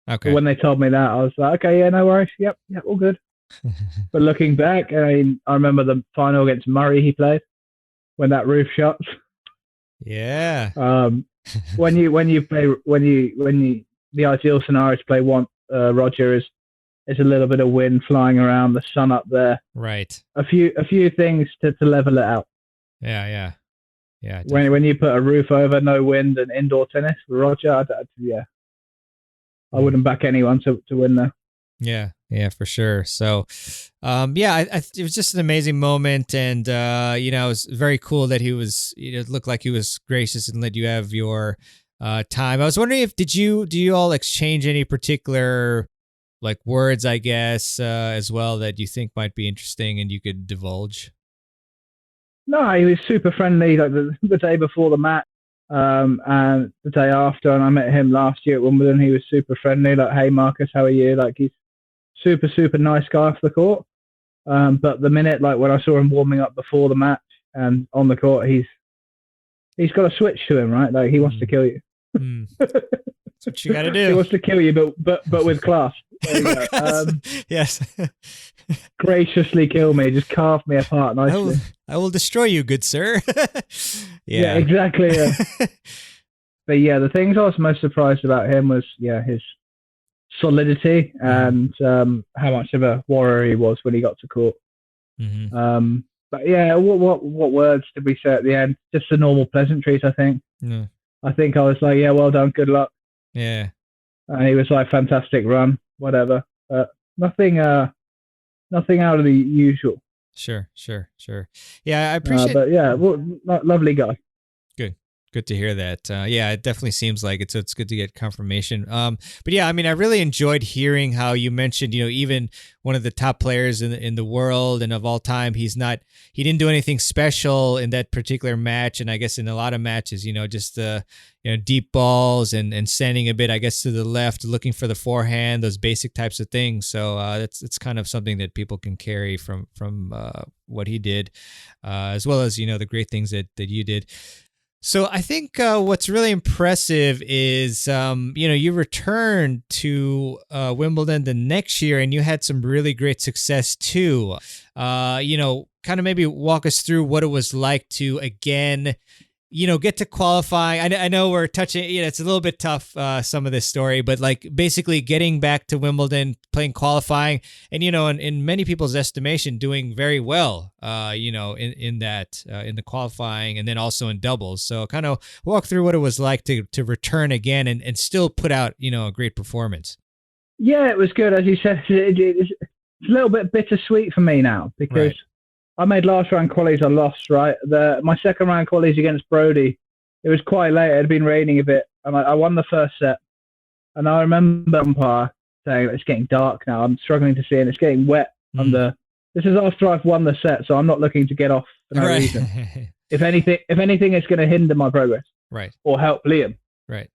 Okay. But when they told me that, I was like, okay, yeah, no worries. Yep, all good. But looking back, I remember the final against Murray he played when that roof shut. Yeah. When the ideal scenario to play Roger is a little bit of wind flying around, the sun up there. Right. A few things to level it out. Yeah. When you put a roof over, no wind, and indoor tennis for Roger, I wouldn't back anyone to win there. Yeah, for sure. So, it was just an amazing moment, and it was very cool that he was. It looked like he was gracious and let you have your time. I was wondering do you all exchange any particular like words, I guess, as well that you think might be interesting and you could divulge? No, he was super friendly. Like the day before the match, and the day after, and I met him last year at Wimbledon. He was super friendly. Like, hey Marcus, how are you? Like, he's super, super nice guy off the court. But the minute, like when I saw him warming up before the match and on the court, he's got a switch to him, right? Like he wants to kill you. That's what you got to do. He wants to kill you, but with class. Yes. Graciously kill me, just carve me apart nicely. I will destroy you, good sir. Yeah, exactly. Yeah. But yeah, the things I was most surprised about him was his solidity and how much of a warrior he was when he got to court. Mm-hmm. But yeah, what words did we say at the end? Just the normal pleasantries, I think. Yeah. I think I was like, yeah, well done, good luck. Yeah. And he was like, fantastic run, whatever. Nothing out of the usual. Sure. Yeah, I appreciate. But yeah, lovely guy. Good to hear that. It definitely seems like it. So it's good to get confirmation. But yeah, I mean, I really enjoyed hearing how you mentioned, even one of the top players in the world and of all time, he didn't do anything special in that particular match. And I guess in a lot of matches, just deep balls and sending a bit, I guess, to the left, looking for the forehand, those basic types of things. So it's kind of something that people can carry from what he did, as well as, the great things that you did. So I think what's really impressive is, you returned to Wimbledon the next year and you had some really great success too. Kind of maybe walk us through what it was like to, again, get to qualify. I know we're touching, it's a little bit tough, some of this story, but like basically getting back to Wimbledon, playing qualifying, and, in many people's estimation, doing very well, in the qualifying and then also in doubles. So kind of walk through what it was like to return again and still put out, a great performance. Yeah, it was good. As you said, it's a little bit bittersweet for me now because I made last round qualies. I lost, right? My second round qualies against Brody, it was quite late. It had been raining a bit, and I won the first set. And I remember umpire saying, it's getting dark now. I'm struggling to see, and it's getting wet under. This is after I've won the set, so I'm not looking to get off for no reason. If anything, it's going to hinder my progress, or help Liam, right.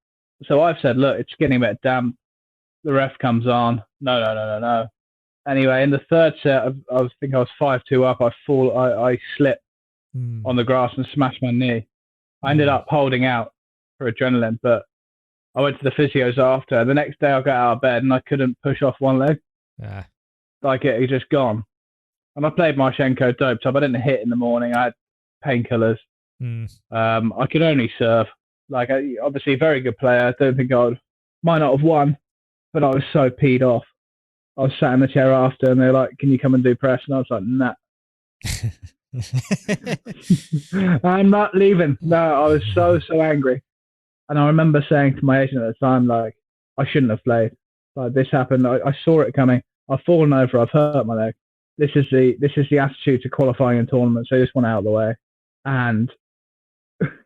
So I've said, look, it's getting a bit damp. The ref comes on. No. Anyway, in the third set, I think I was 5-2 up. I slipped on the grass and smashed my knee. I ended up holding out for adrenaline, but I went to the physios after. The next day, I got out of bed and I couldn't push off one leg. Like it had just gone. And I played Marchenko dope top. I didn't hit in the morning. I had painkillers. I could only serve. Like, obviously, very good player. I don't think might not have won, but I was so peed off. I was sat in the chair after, and they're like, "Can you come and do press?" And I was like, "Nah, I'm not leaving." No, I was so angry. And I remember saying to my agent at the time, like, I shouldn't have played. Like, this happened. I saw it coming. I've fallen over. I've hurt my leg. This is the attitude to qualifying in tournaments. So I just went out of the way. And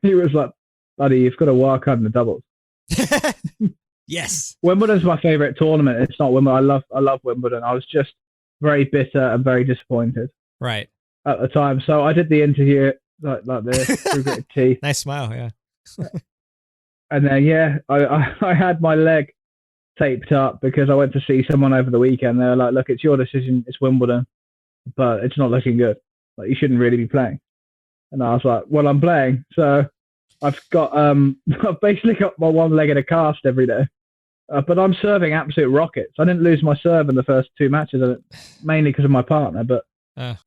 he was like, buddy, you've got to work hard in the doubles. Yes. Wimbledon's my favourite tournament. It's not Wimbledon. I love Wimbledon. I was just very bitter and very disappointed. Right. At the time. So I did the interview like this, through gritted teeth. Nice smile, yeah. And then, I had my leg taped up because I went to see someone over the weekend. They were like, look, it's your decision. It's Wimbledon, but it's not looking good. Like, you shouldn't really be playing. And I was like, well, I'm playing. So I've basically got my one leg in a cast every day. But I'm serving absolute rockets. I didn't lose my serve in the first two matches, mainly because of my partner. But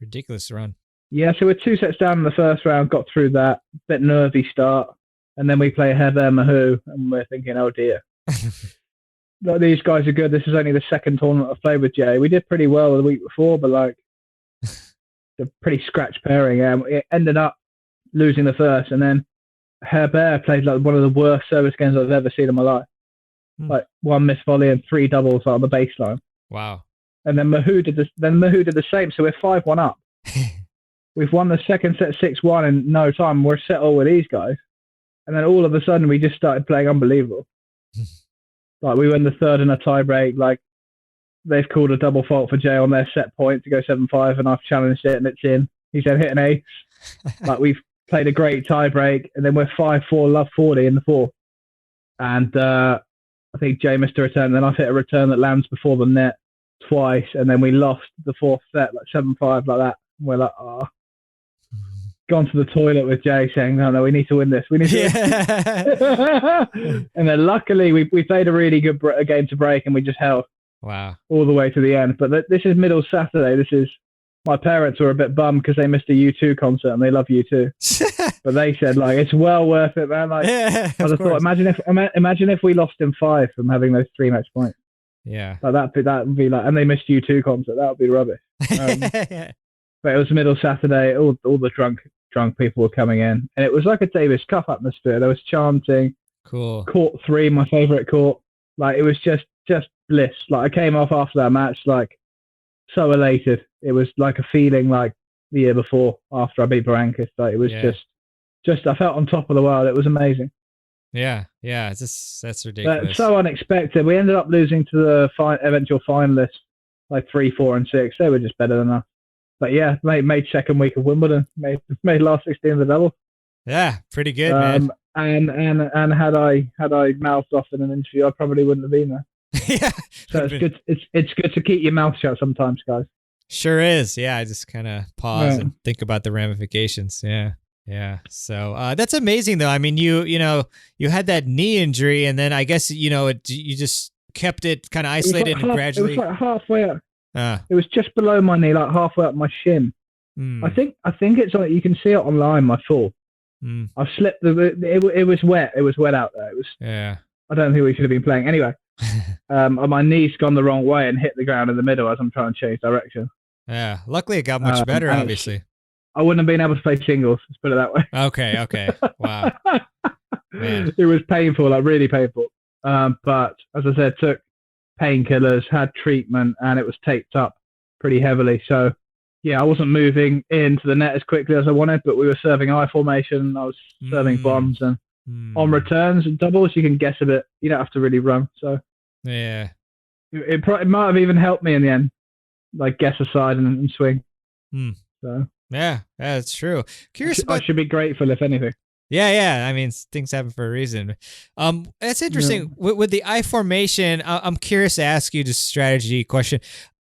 ridiculous run. Yeah, so we're 2 sets down in the first round, got through that, bit nervy start. And then we play Heather Mahou, and we're thinking, oh dear. These guys are good. This is only the second tournament I've played with Jay. We did pretty well the week before, but like, a pretty scratch pairing. It ended up losing the first, and then Herbert played like one of the worst service games I've ever seen in my life. Like, one missed volley and 3 doubles on the baseline. Wow. And then Mahou did the same, so we're 5-1 up. We've won the second set 6-1 in no time. We're settled with these guys. And then all of a sudden, we just started playing unbelievable. Like, we win the third in a tie break. Like, they've called a double fault for Jay on their set point to go 7-5, and I've challenged it, and it's in. He said, hit an ace. Like, we've played a great tie break, and then we're 5-4, love 40 in the fourth. And I think Jay missed a return, and then I've hit a return that lands before the net twice, and then we lost the fourth set, like 7-5, like that. And we're like, oh. Gone to the toilet with Jay saying, no, we need to win this. We need to win this. And then luckily we played a really good game to break, and we just held all the way to the end. But this is middle Saturday. My parents were a bit bummed because they missed a U2 concert, and they love U2. But they said, like, it's well worth it, man. Like, I just thought, imagine if we lost in 5 from having those 3 match points. Yeah. Like, that would be like, and they missed U2 concert. That would be rubbish. But it was middle Saturday. All the drunk people were coming in, and it was like a Davis Cup atmosphere. There was chanting. Cool. Court 3, my favorite court. Like, it was just bliss. Like, I came off after that match, like, so elated. It was like a feeling like the year before after I beat Barankis. Like, it was just I felt on top of the world. It was amazing. Yeah. That's ridiculous. But so unexpected. We ended up losing to the eventual finalists, like 3, 4, and 6. They were just better than us. But yeah, made second week of Wimbledon. Made last 16 of the double. Yeah, pretty good, man. And had I mouthed off in an interview, I probably wouldn't have been there. Yeah. So it's good. It's good to keep your mouth shut sometimes, guys. Sure is. Yeah, I just kind of pause and think about the ramifications. Yeah. So that's amazing, though. I mean, you had that knee injury, and then I guess you just kept it kind of isolated and gradually. It was like halfway up. It was just below my knee, like halfway up my shin. I think it's like, you can see it online. My fall. I've slipped. It was wet. It was wet out there. It was. Yeah. I don't think we should have been playing anyway. My knee's gone the wrong way and hit the ground in the middle as I'm trying to change direction. Yeah. Luckily, it got much better. Obviously, I wouldn't have been able to play singles. Let's put it that way. Okay. Wow. Man. It was painful, like really painful. But as I said, took painkillers, had treatment, and it was taped up. pretty heavily. So, yeah, I wasn't moving into the net as quickly as I wanted, but we were serving I formation. I was serving bombs, and on returns and doubles, you can guess a bit. You don't have to really run. So, yeah, it might have even helped me in the end, like guess a side and swing. So, yeah, that's true. Curious I should be grateful, if anything. Yeah. I mean, things happen for a reason. That's interesting. Yeah. With the I formation, I'm curious to ask you this strategy question.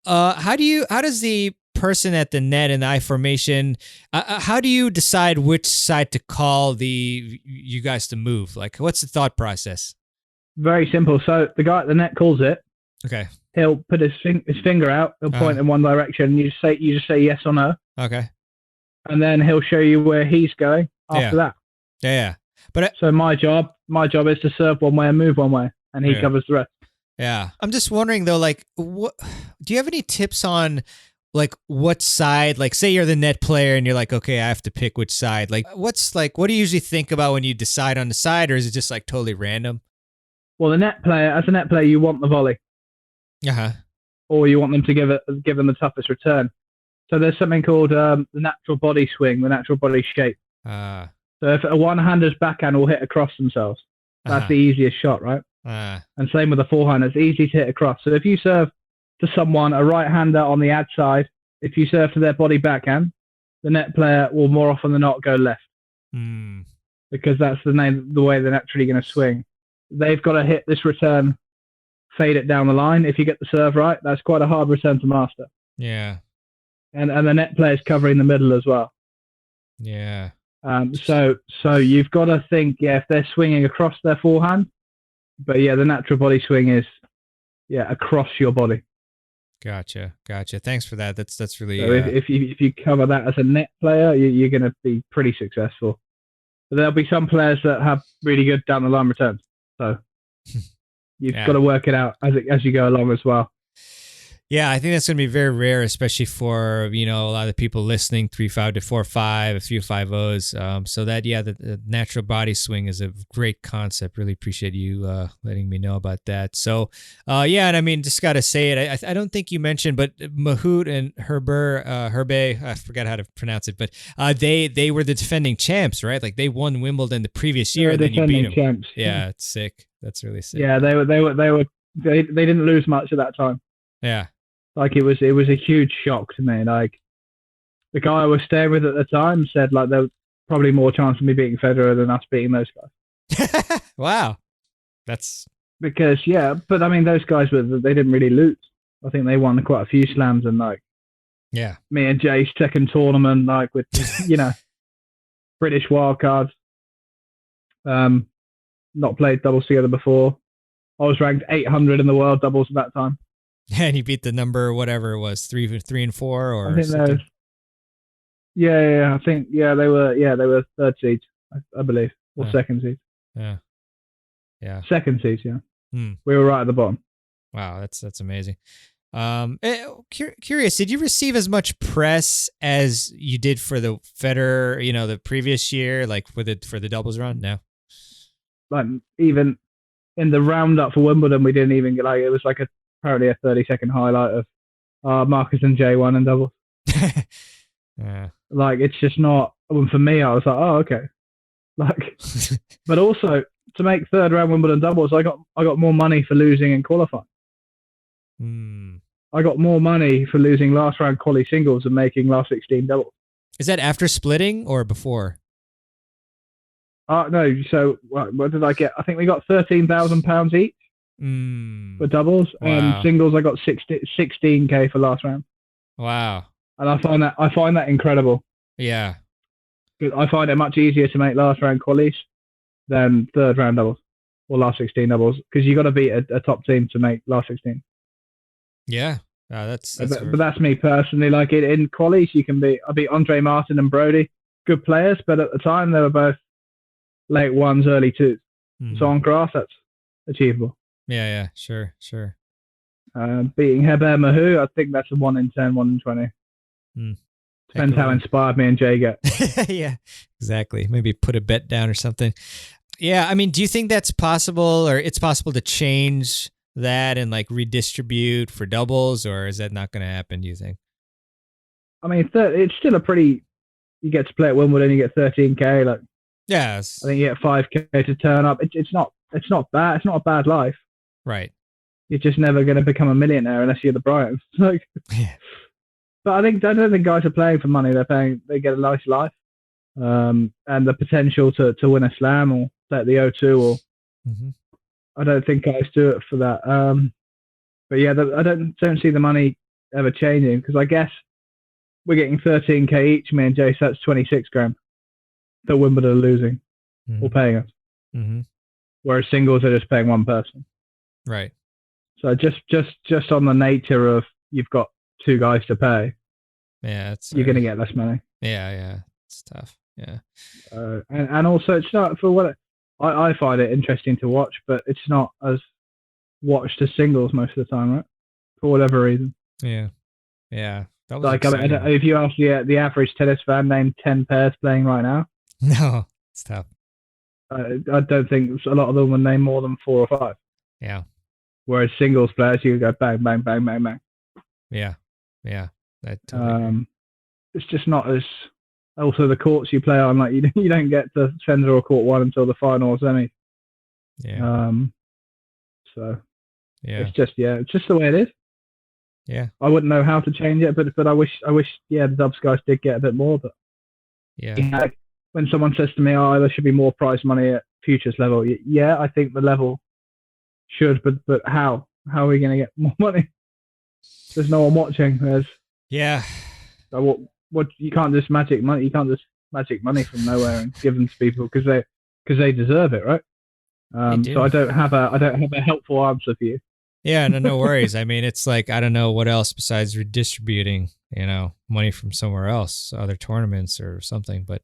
How does the person at the net in the I formation, how do you decide which side to call you guys to move? Like, what's the thought process? Very simple. So the guy at the net calls it. Okay. He'll put his finger out. He'll point in one direction. You just say yes or no. Okay. And then he'll show you where he's going after that. Yeah. But so my job is to serve one way and move one way, and he covers the rest. Yeah. I'm just wondering though, like, what do you have any tips on, like, what side? Like, say you're the net player and you're like, okay, I have to pick which side. Like, what do you usually think about when you decide on the side, or is it just like totally random? Well, as a net player, you want the volley. Or you want them to give them the toughest return. So there's something called the natural body swing, the natural body shape. So if a one-hander's backhand will hit across themselves, that's the easiest shot, right? And same with a forehand, it's easy to hit across. So if you serve to someone, a right-hander on the ad side, if you serve to their body backhand, the net player will more often than not go left. Because that's the way they're naturally going to swing. They've got to hit this return, fade it down the line. If you get the serve right, that's quite a hard return to master. Yeah. And the net player's covering the middle as well. Yeah. So you've got to think, if they're swinging across their forehand, but the natural body swing is, across your body. Gotcha. Thanks for that. That's really. So if you cover that as a net player, you're going to be pretty successful. But there'll be some players that have really good down the line returns. So you've got to work it out as you go along as well. Yeah, I think that's going to be very rare, especially for, a lot of the people listening, 3.5 to 4.5, a few 5.0s. So that, the natural body swing is a great concept. Really appreciate you letting me know about that. So, and I mean, just got to say it. I don't think you mentioned, but Mahut and Herbe, I forgot how to pronounce it, but they were the defending champs, right? Like they won Wimbledon the previous year, and then you beat them. Champs. Yeah, it's sick. That's really sick. Yeah, they didn't lose much at that time. Yeah. Like it was a huge shock to me. Like the guy I was staying with at the time said, like there was probably more chance of me beating Federer than us beating those guys. Wow, that's because but I mean those guys they didn't really lose. I think they won quite a few slams and me and Jay's second tournament with British wildcards. Not played doubles together before. I was ranked 800 in the world doubles at that time. And he beat the number, whatever it was, 3 and 4, or I think something. I think they were third seeds, I believe, or second seeds. Yeah. Second seeds, yeah. We were right at the bottom. Wow, that's amazing. Curious, did you receive as much press as you did for the Federer, the previous year, like for the doubles run? No. Like even in the roundup for Wimbledon, we didn't even get it was apparently a 30-second highlight of Marcus and Jay won in doubles. Yeah. It's just not. For me, I was like, oh, okay. But also to make third round Wimbledon doubles, I got more money for losing in qualifying. I got more money for losing last round quali singles and making last 16 doubles. Is that after splitting or before? No. So what did I get? I think we got £13,000 each. For doubles. And singles I got 16K for last round. Wow. And I find that incredible. Yeah. I find it much easier to make last round qualies than third round doubles or last 16 doubles because you got to beat a top team to make last 16. Yeah. That's but that's me personally. In qualies I beat Andre Martin and Brody, good players, but at the time they were both late ones, early twos. So on grass that's achievable. Yeah, sure. Beating Heber Mahou, I think that's a 1 in 10, 1 in 20. Depends how inspired me and Jay get. Yeah, exactly. Maybe put a bet down or something. Yeah, I mean, do you think that's possible, or it's possible to change that and like redistribute for doubles, or is that not going to happen, do you think? I mean, it's still a pretty. You get to play at Wimbledon, you get 13K. Like, Yes. I think you get 5K to turn up. It's not bad. It's not a bad life. Right. You're just never going to become a millionaire unless you're the Bryans. Like, Yeah. but I don't think guys are playing for money. They get a nice life, and the potential to win a slam or play at the O2 or. Mm-hmm. I don't think guys do it for that. But yeah, I don't see the money ever changing, because I guess we're getting 13K each, me and Jace. That's 26 grand that Wimbledon are losing or paying us. Mm-hmm. Whereas singles are just paying one person. Right. So just on the nature of you've got two guys to pay, yeah, you're going to get less money. Yeah, it's tough. Yeah, and also it's not for what I find it interesting to watch, but it's not as watched as singles most of the time, right? For whatever reason. Yeah. That was like I don't, if you ask the average tennis fan, name 10 pairs playing right now. No, it's tough. I don't think a lot of them would name more than 4 or 5. Yeah. Whereas singles players, you go bang, bang, bang, bang, bang. Yeah. That totally it's just not as. Also, the courts you play on, like you don't get to Fender or Court 1 until the final or semi. Yeah. So. Yeah. It's just the way it is. Yeah. I wouldn't know how to change it, but I wish the Dubs guys did get a bit more. But yeah. When someone says to me, "Oh, there should be more prize money at futures level," yeah, I think the level should, but how? How are we going to get more money? There's no one watching. So what? You can't just magic money. You can't just magic money from nowhere and give them to people because they deserve it, right? So I don't have a helpful answer for you. Yeah, no worries. I mean, it's like, I don't know what else besides redistributing, money from somewhere else, other tournaments or something. But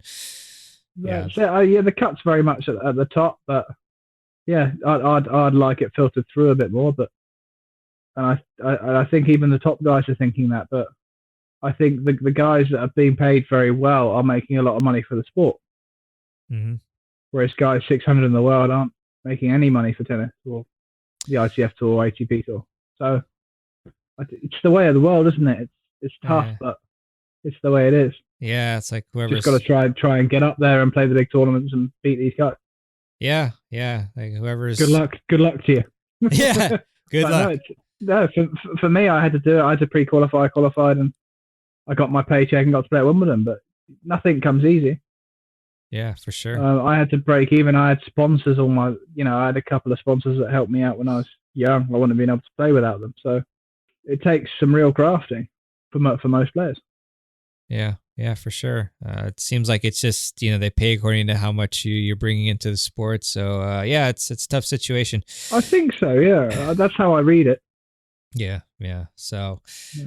yeah, the cut's very much at the top, but yeah, I'd like it filtered through a bit more. But I think even the top guys are thinking that. But I think the guys that are being paid very well are making a lot of money for the sport. Mm-hmm. Whereas guys 600 in the world aren't making any money for tennis or the ITF tour or ATP tour. So it's the way of the world, isn't it? It's tough, but it's the way it is. Yeah, it's like whoever's just got to try and get up there and play the big tournaments and beat these guys. Yeah, like whoever's. Good luck to you. Yeah, good luck. No, for me, I had to do it. I had to pre-qualify, qualified, and I got my paycheck and got to play at Wimbledon. But nothing comes easy. Yeah, for sure. I had to break even. I had sponsors. I had a couple of sponsors that helped me out when I was young. I wouldn't have been able to play without them. So it takes some real crafting for most players. Yeah, for sure. It seems like it's just they pay according to how much you're bringing into the sport. So yeah, it's a tough situation. I think so. Yeah, that's how I read it. Yeah. So. Yeah.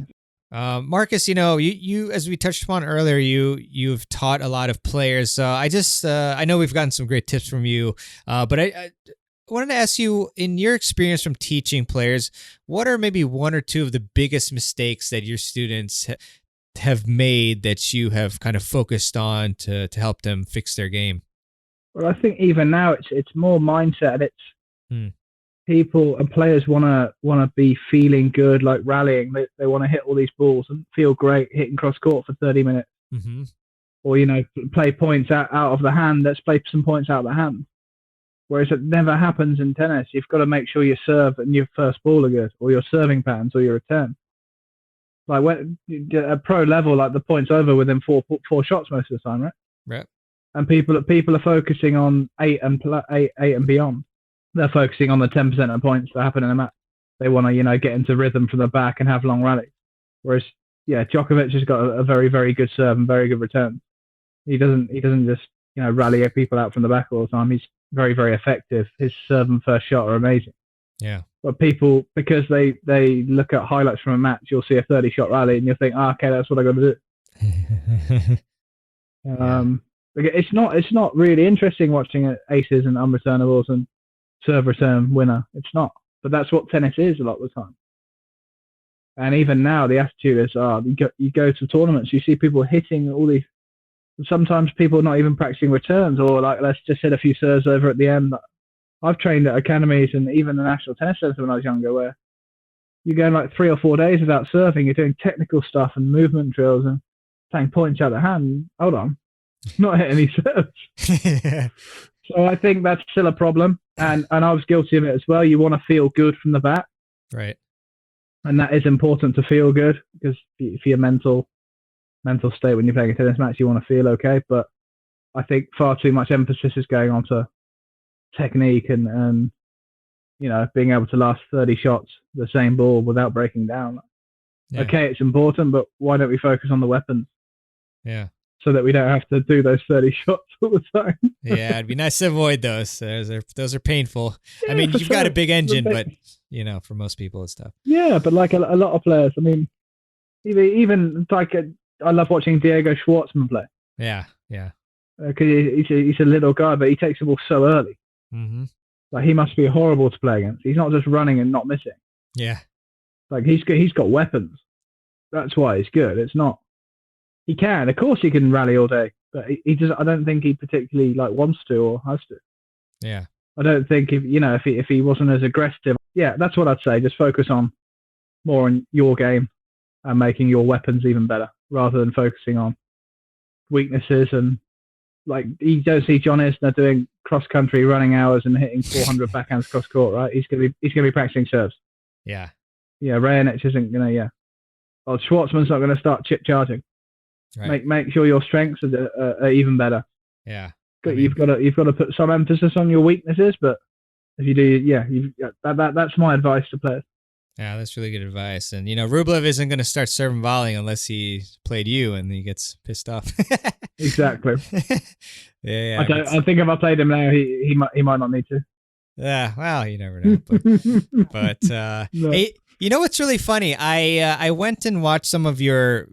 Marcus, you as we touched upon earlier, you've taught a lot of players. I know we've gotten some great tips from you, but I wanted to ask you, in your experience from teaching players, what are maybe one or two of the biggest mistakes that your students have made that you have kind of focused on to help them fix their game? Well, I think even now it's more mindset. It's people and players want to be feeling good, like rallying. They want to hit all these balls and feel great hitting cross court for 30 minutes. Mm-hmm. Or play points out of the hand. Let's play some points out of the hand. Whereas it never happens in tennis. You've got to make sure your serve and your first ball are good, or your serving patterns, or your return. Like when at pro level, like the point's over within four shots most of the time, right? Right. And people are focusing on eight and beyond. They're focusing on the 10% of points that happen in a match. They want to, get into rhythm from the back and have long rallies. Whereas, Djokovic has got a very, very good serve and very good return. He doesn't just, rally people out from the back all the time. He's very, very effective. His serve and first shot are amazing. Yeah. But people, because they look at highlights from a match, you'll see a 30-shot rally and you'll think, okay, that's what I got to do. It's not really interesting watching aces and unreturnables and serve return winner. It's not, but that's what tennis is a lot of the time. And even now, the attitude is, you go to tournaments, you see people hitting all these. Sometimes people are not even practicing returns, or like, let's just hit a few serves over at the end. I've trained at academies and even the National Tennis Centre when I was younger, where you go like 3 or 4 days without serving. You're doing technical stuff and movement drills and playing points out of hand. Hold on, not hitting any serves. So I think that's still a problem, and I was guilty of it as well. You want to feel good from the bat, right? And that is important to feel good, because for your mental state when you're playing a tennis match, you want to feel okay. But I think far too much emphasis is going on to technique and being able to last 30 shots the same ball without breaking down. Yeah. Okay, it's important, but why don't we focus on the weapons? Yeah. So that we don't have to do those 30 shots all the time. Yeah, it'd be nice to avoid those. Those are painful. Yeah, I mean, you've got a big engine, but for most people it's tough. Yeah, but like a lot of players, I mean, even like I love watching Diego Schwartzman play. Yeah, yeah. Because he's a little guy, but he takes the ball so early. Mm-hmm. Like, he must be horrible to play against. He's not just running and not missing. Yeah. Like, he's got weapons. That's why he's good. It's not. He can, of course, he can rally all day, but he just. I don't think he particularly wants to or has to. Yeah. I don't think if he wasn't as aggressive. Yeah, that's what I'd say. Just focus on more on your game and making your weapons even better, rather than focusing on weaknesses. And you don't see John Isner doing cross country running hours and hitting 400 backhands cross court, right? He's gonna be practicing serves. Yeah. Yeah, Raonic isn't gonna. Yeah. Well, Schwartzman's not gonna start chip charging. Right. Make sure your strengths are even better. Yeah. You've got to put some emphasis on your weaknesses, but if you do, that's my advice to players. Yeah, that's really good advice. And Rublev isn't going to start serving volleying unless he played you and he gets pissed off. Exactly. Yeah. I think if I played him now, he might not need to. Yeah. Well, you never know. But no. Hey, what's really funny? I went and watched some of your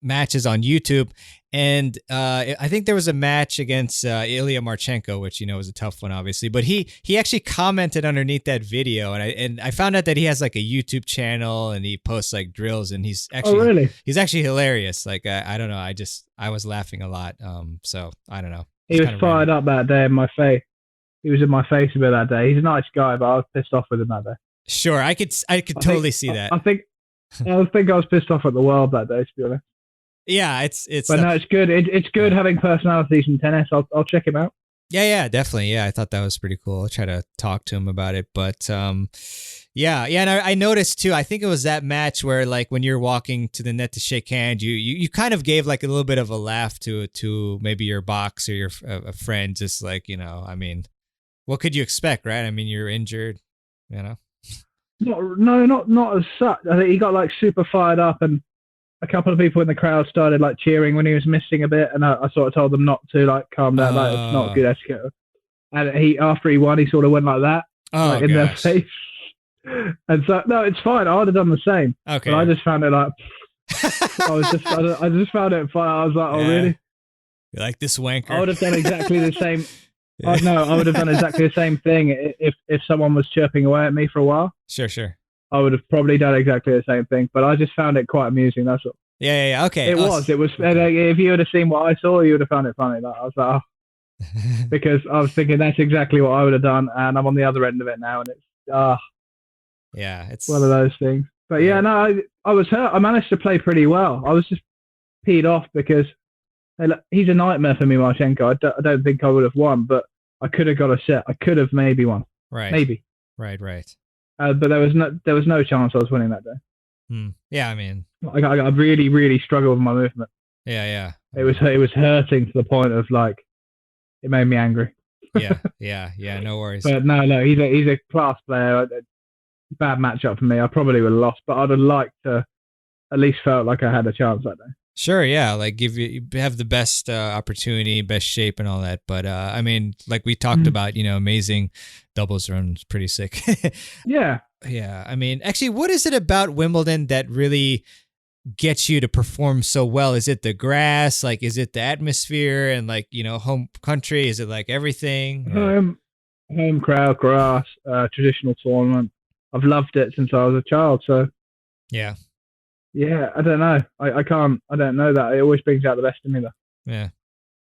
matches on YouTube, and I think there was a match against Ilya Marchenko, which was a tough one, obviously. But he actually commented underneath that video, and I found out that he has a YouTube channel and he posts drills, and he's actually he's actually hilarious. I don't know, I was laughing a lot. So I don't know. He was fired up that day in my face. He was in my face a bit that day. He's a nice guy, but I was pissed off with him that day. Sure, I could totally see that. I think I was pissed off at the world that day, to be honest. Yeah, it's. But no, it's good. It's good having personalities in tennis. I'll check him out. Yeah, definitely. Yeah, I thought that was pretty cool. I'll try to talk to him about it. But yeah, and I noticed too. I think it was that match where when you're walking to the net to shake hands, you kind of gave a little bit of a laugh to maybe your box or your a friend, just I mean, what could you expect, right? I mean, you're injured, No, not as such. I think he got super fired up, and a couple of people in the crowd started cheering when he was missing a bit, and I sort of told them not to calm down, it's not good etiquette. And after he won, he sort of went like that, in their face. And so no, it's fine. I would have done the same. Okay. But I just found it I just found it fine. I was like, oh really? You like this wanker? I would have done exactly the same. I would have done exactly the same thing if someone was chirping away at me for a while. Sure. I would have probably done exactly the same thing, but I just found it quite amusing. That's all. Yeah. Okay. It was. If you would have seen what I saw, you would have found it funny. I was like, oh. Because I was thinking that's exactly what I would have done, and I'm on the other end of it now, and it's yeah, it's one of those things. But yeah, no, I was hurt. I managed to play pretty well. I was just peed off because he's a nightmare for me, Marchenko. I don't think I would have won, but I could have got a set. I could have maybe won. Right. Maybe. Right. But there was no chance I was winning that day. Yeah, I mean, I really, really struggled with my movement. Yeah. It was hurting to the point of it made me angry. Yeah. No worries. But no, he's a class player. Bad matchup for me. I probably would have lost, but I'd have liked to at least felt like I had a chance that day. Sure, yeah, you have the best opportunity, best shape, and all that. But I mean, we talked about, amazing doubles runs, pretty sick. Yeah. I mean, actually, what is it about Wimbledon that really gets you to perform so well? Is it the grass? Is it the atmosphere and home country? Is it everything? Home crowd, grass, traditional tournament. I've loved it since I was a child. So yeah. Yeah, I don't know. I don't know that. It always brings out the best in me, though. Yeah.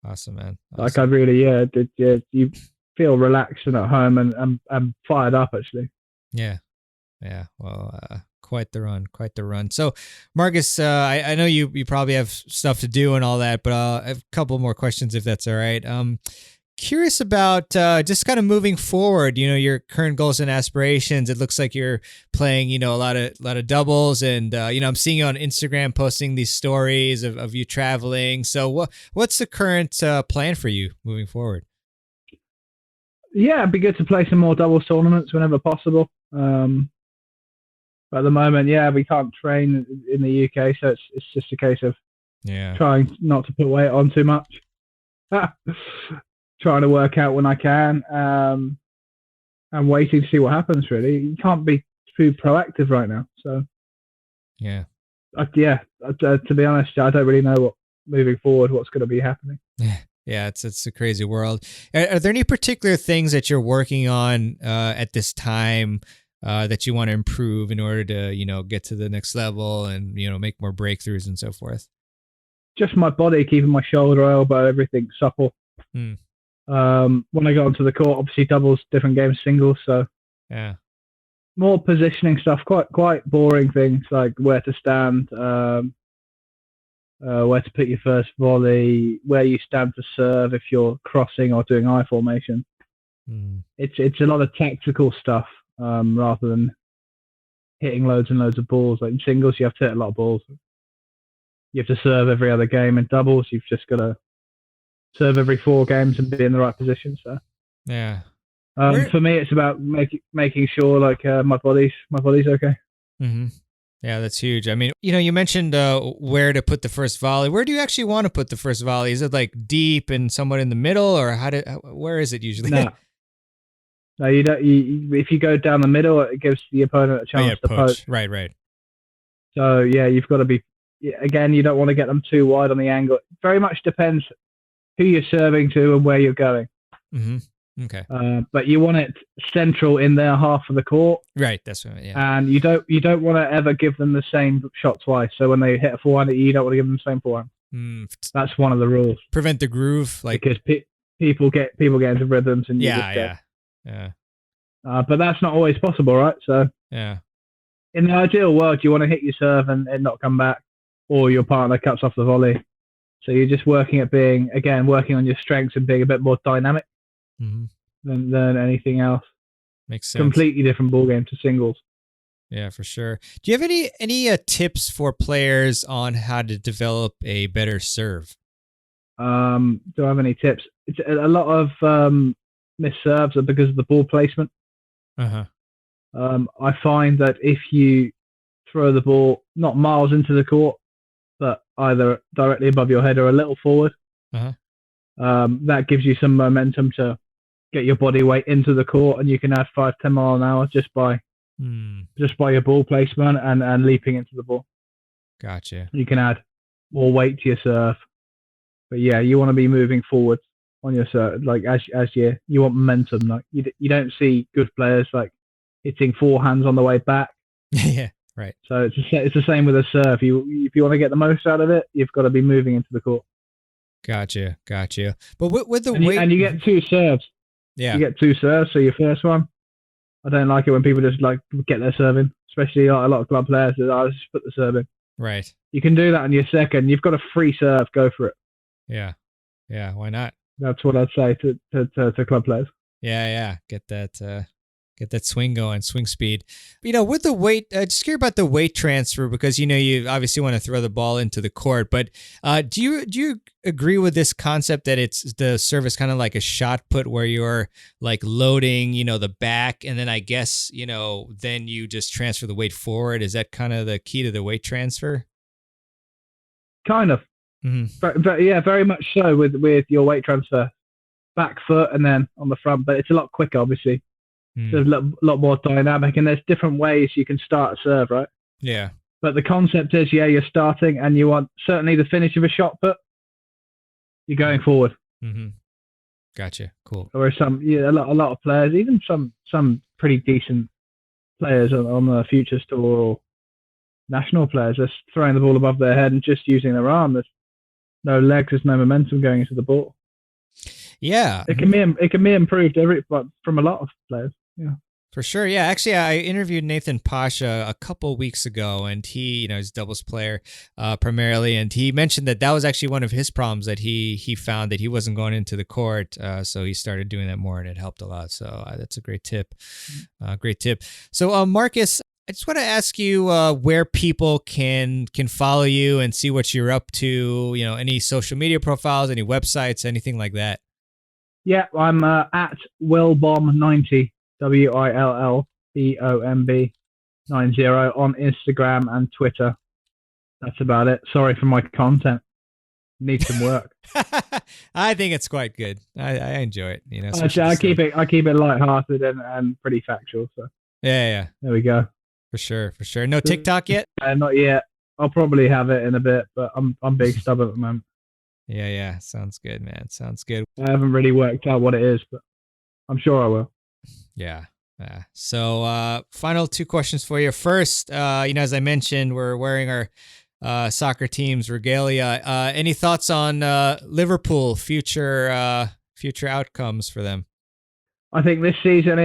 Awesome, man. Awesome. I really, feel relaxed and at home and fired up actually. Yeah. Yeah. Well, quite the run, quite the run. So, Marcus, I know you probably have stuff to do and all that, but I have a couple more questions if that's all right. Curious about just kind of moving forward, your current goals and aspirations. It looks like you're playing, a lot of doubles, and I'm seeing you on Instagram posting these stories of you traveling. So what's the current plan for you moving forward? Yeah, it'd be good to play some more doubles tournaments whenever possible. But at the moment, we can't train in the UK, so it's just a case of trying not to put weight on too much. Trying to work out when I can, and waiting to see what happens. Really, you can't be too proactive right now. So, to be honest, I don't really know what's going to be happening. Yeah, it's a crazy world. Are there any particular things that you're working on at this time that you want to improve in order to get to the next level and make more breakthroughs and so forth? Just my body, keeping my shoulder, elbow, everything supple. When I go onto the court, obviously doubles, different games, singles. So more positioning stuff, quite boring things like where to stand, where to put your first volley, where you stand to serve if you're crossing or doing I formation. It's a lot of tactical stuff rather than hitting loads and loads of balls. Like in singles, you have to hit a lot of balls. You have to serve every other game. In doubles, you've just got to serve every 4 games and be in the right position. So for me, it's about making sure like my body's okay. Mm-hmm. Yeah, that's huge. I mean, you mentioned where to put the first volley. Where do you actually want to put the first volley? Is it like deep and somewhat in the middle, or where is it usually? No, you don't. If you go down the middle, it gives the opponent a chance to poach. Right. So you've got to be. Again, you don't want to get them too wide on the angle. It very much depends who you're serving to and where you're going. Mm-hmm. Okay. But you want it central in their half of the court. Right. That's right. Yeah. And you don't want to ever give them the same shot twice. So when they hit a forehand, you don't want to give them the same forehand. That's one of the rules. Prevent the groove, because people get into rhythms and yeah. But that's not always possible, right? So in the ideal world, you want to hit your serve and not come back, or your partner cuts off the volley. So you're just working on your strengths and being a bit more dynamic than anything else. Makes sense. Completely different ball game to singles. Yeah, for sure. Do you have any tips for players on how to develop a better serve? Do I have any tips? It's a lot of missed serves are because of the ball placement. I find that if you throw the ball not miles into the court, but either directly above your head or a little forward, that gives you some momentum to get your body weight into the court, and you can add 5-10 miles an hour just by your ball placement and leaping into the ball. Gotcha. You can add more weight to your serve, but you want to be moving forward on your serve. Like as you want momentum. Like you don't see good players like hitting forehands on the way back. Yeah. Right. So it's the same with a serve. If you want to get the most out of it, you've got to be moving into the court. Gotcha. But with the weight, and you get 2 serves. Yeah. You get 2 serves. So your first one, I don't like it when people just like get their serve in, especially a lot of club players that I just put the serve in. Right. You can do that on your second. You've got a free serve. Go for it. Yeah. Why not? That's what I'd say to club players. Yeah. Get that swing going, swing speed. With the weight, just curious about the weight transfer, because you obviously want to throw the ball into the court. But do you agree with this concept that it's the service kind of like a shot put, where you're like loading, the back, and then I guess then you just transfer the weight forward? Is that kind of the key to the weight transfer? Kind of. But very much so with your weight transfer, back foot and then on the front. But it's a lot quicker, obviously. So it's a lot more dynamic, and there's different ways you can start a serve, right? Yeah. But the concept is, you're starting, and you want certainly the finish of a shot put. You're going forward. Gotcha. Cool. Or a lot of players, even some pretty decent players on the Futures Tour or national players, are throwing the ball above their head and just using their arm. There's no legs, there's no momentum going into the ball. Yeah. It can be improved from a lot of players. Yeah. For sure. Yeah. Actually, I interviewed Nathan Pasha a couple weeks ago, and he, he's a doubles player primarily. And he mentioned that was actually one of his problems, that he found that he wasn't going into the court. So he started doing that more, and it helped a lot. So that's a great tip. Great tip. So, Marcus, I just want to ask you where people can follow you and see what you're up to, any social media profiles, any websites, anything like that. Yeah, I'm at Willbomb90. WILLBOMB 90 on Instagram and Twitter. That's about it. Sorry for my content. Needs some work. I think it's quite good. I enjoy it. I keep it lighthearted and pretty factual. So yeah. There we go. For sure. No TikTok yet? Not yet. I'll probably have it in a bit, but I'm big stubborn at the moment. Yeah. Sounds good, man. Sounds good. I haven't really worked out what it is, but I'm sure I will. Yeah. So, final two questions for you. First, as I mentioned, we're wearing our soccer team's regalia. Any thoughts on Liverpool future outcomes for them? I think this season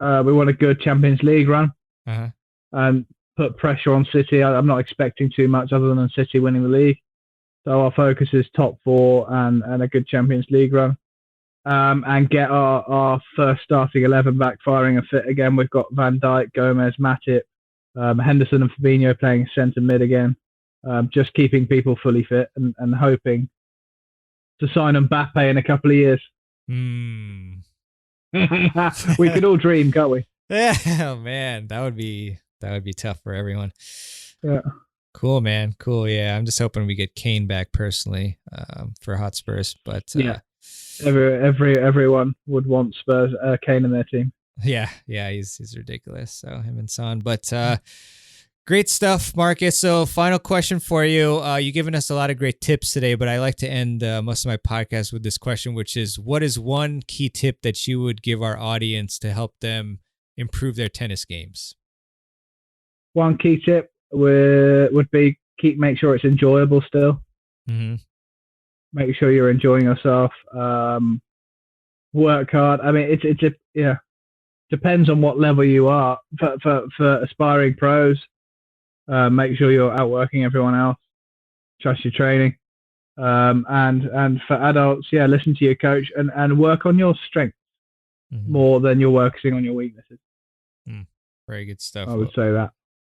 we want a good Champions League run and put pressure on City. I'm not expecting too much other than City winning the league. So our focus is top four and a good Champions League run. And get our first starting 11 back firing and fit again. We've got Van Dijk, Gomez, Matip, Henderson and Fabinho playing centre mid again. Just keeping people fully fit and hoping to sign Mbappe in a couple of years. We could all dream, can't we? Yeah, oh man, that would be tough for everyone. Yeah. Cool, man. Cool. Yeah, I'm just hoping we get Kane back personally for Hotspurs, but yeah. Everyone would want Spurs Kane in their team. Yeah, he's ridiculous. So him and Son, but great stuff, Marcus. So final question for you. You've given us a lot of great tips today, but I like to end most of my podcast with this question, which is, what is one key tip that you would give our audience to help them improve their tennis games? One key tip would be make sure it's enjoyable still. Mm-hmm. Make sure you're enjoying yourself. Work hard. I mean, it's depends on what level you are. For aspiring pros, make sure you're outworking everyone else. Trust your training. And for adults, listen to your coach and work on your strengths more than you're working on your weaknesses. Very good stuff. I would say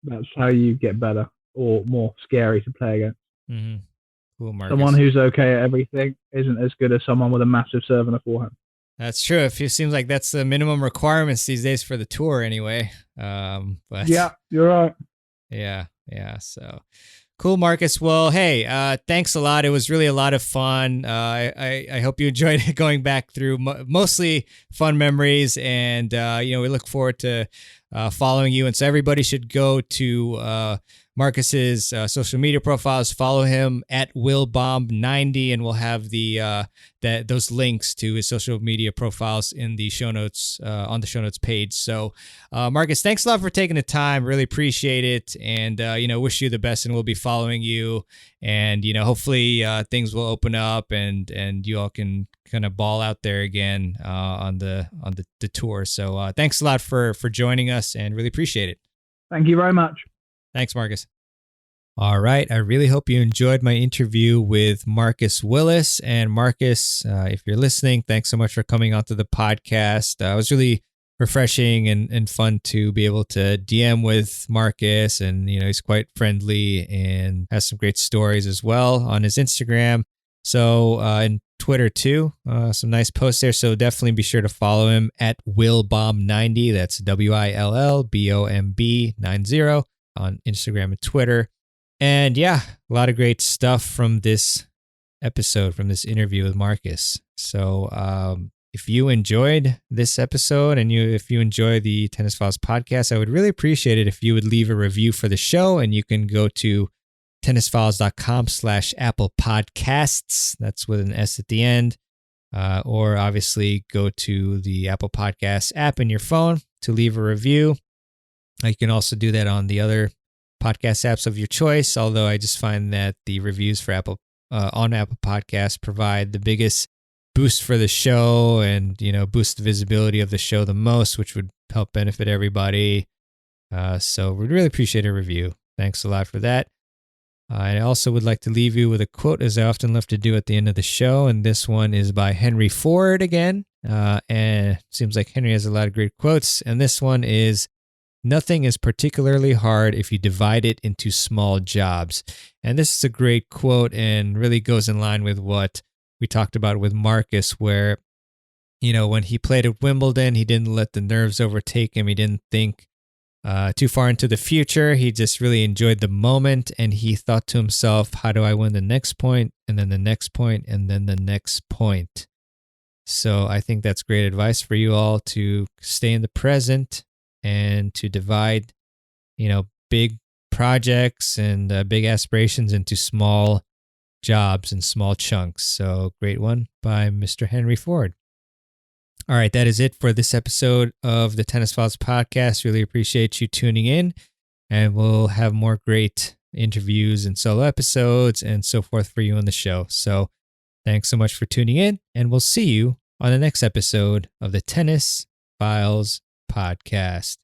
that's how you get better or more scary to play against. Mm-hmm. Cool, Marcus. Someone who's okay at everything isn't as good as someone with a massive serve and a forehand. That's true. It seems like that's the minimum requirements these days for the tour anyway. But yeah, you're right. Yeah. So cool, Marcus. Well, hey, thanks a lot. It was really a lot of fun. I hope you enjoyed going back through mostly fun memories, and we look forward to following you. And so everybody should go to Marcus's social media profiles, follow him at Willbomb90, and we'll have those links to his social media profiles in the show notes on the show notes page. So, Marcus, thanks a lot for taking the time. Really appreciate it, and wish you the best. And we'll be following you, and hopefully things will open up, and you all can kind of ball out there again on the tour. So, thanks a lot for joining us, and really appreciate it. Thank you very much. Thanks, Marcus. All right. I really hope you enjoyed my interview with Marcus Willis. And Marcus, if you're listening, thanks so much for coming onto the podcast. It was really refreshing and fun to be able to DM with Marcus. And, he's quite friendly and has some great stories as well on his Instagram. So, and Twitter too, some nice posts there. So definitely be sure to follow him at Willbomb90. That's WILLBOMB 90. On Instagram and Twitter. And a lot of great stuff from this episode, from this interview with Marcus. So if you enjoyed this episode and if you enjoy the Tennis Files podcast, I would really appreciate it if you would leave a review for the show. And you can go to tennisfiles.com/Apple Podcasts. That's with an S at the end. Or obviously go to the Apple Podcasts app in your phone to leave a review. You can also do that on the other podcast apps of your choice, although I just find that the reviews for Apple on Apple Podcasts provide the biggest boost for the show and, boost the visibility of the show the most, which would help benefit everybody. So we'd really appreciate a review. Thanks a lot for that. I also would like to leave you with a quote, as I often love to do at the end of the show. And this one is by Henry Ford again. And it seems like Henry has a lot of great quotes. And this one is, "Nothing is particularly hard if you divide it into small jobs." And this is a great quote and really goes in line with what we talked about with Marcus, where, when he played at Wimbledon, he didn't let the nerves overtake him. He didn't think too far into the future. He just really enjoyed the moment, and he thought to himself, how do I win the next point, and then the next point, and then the next point? So I think that's great advice for you all to stay in the present and to divide, big projects and big aspirations into small jobs and small chunks. So great one by Mr. Henry Ford. All right, that is it for this episode of the Tennis Files podcast. Really appreciate you tuning in, and we'll have more great interviews and solo episodes and so forth for you on the show. So thanks so much for tuning in, and we'll see you on the next episode of the Tennis Files podcast.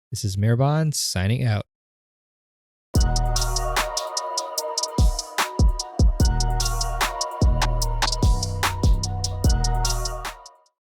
This is Mirabon signing out.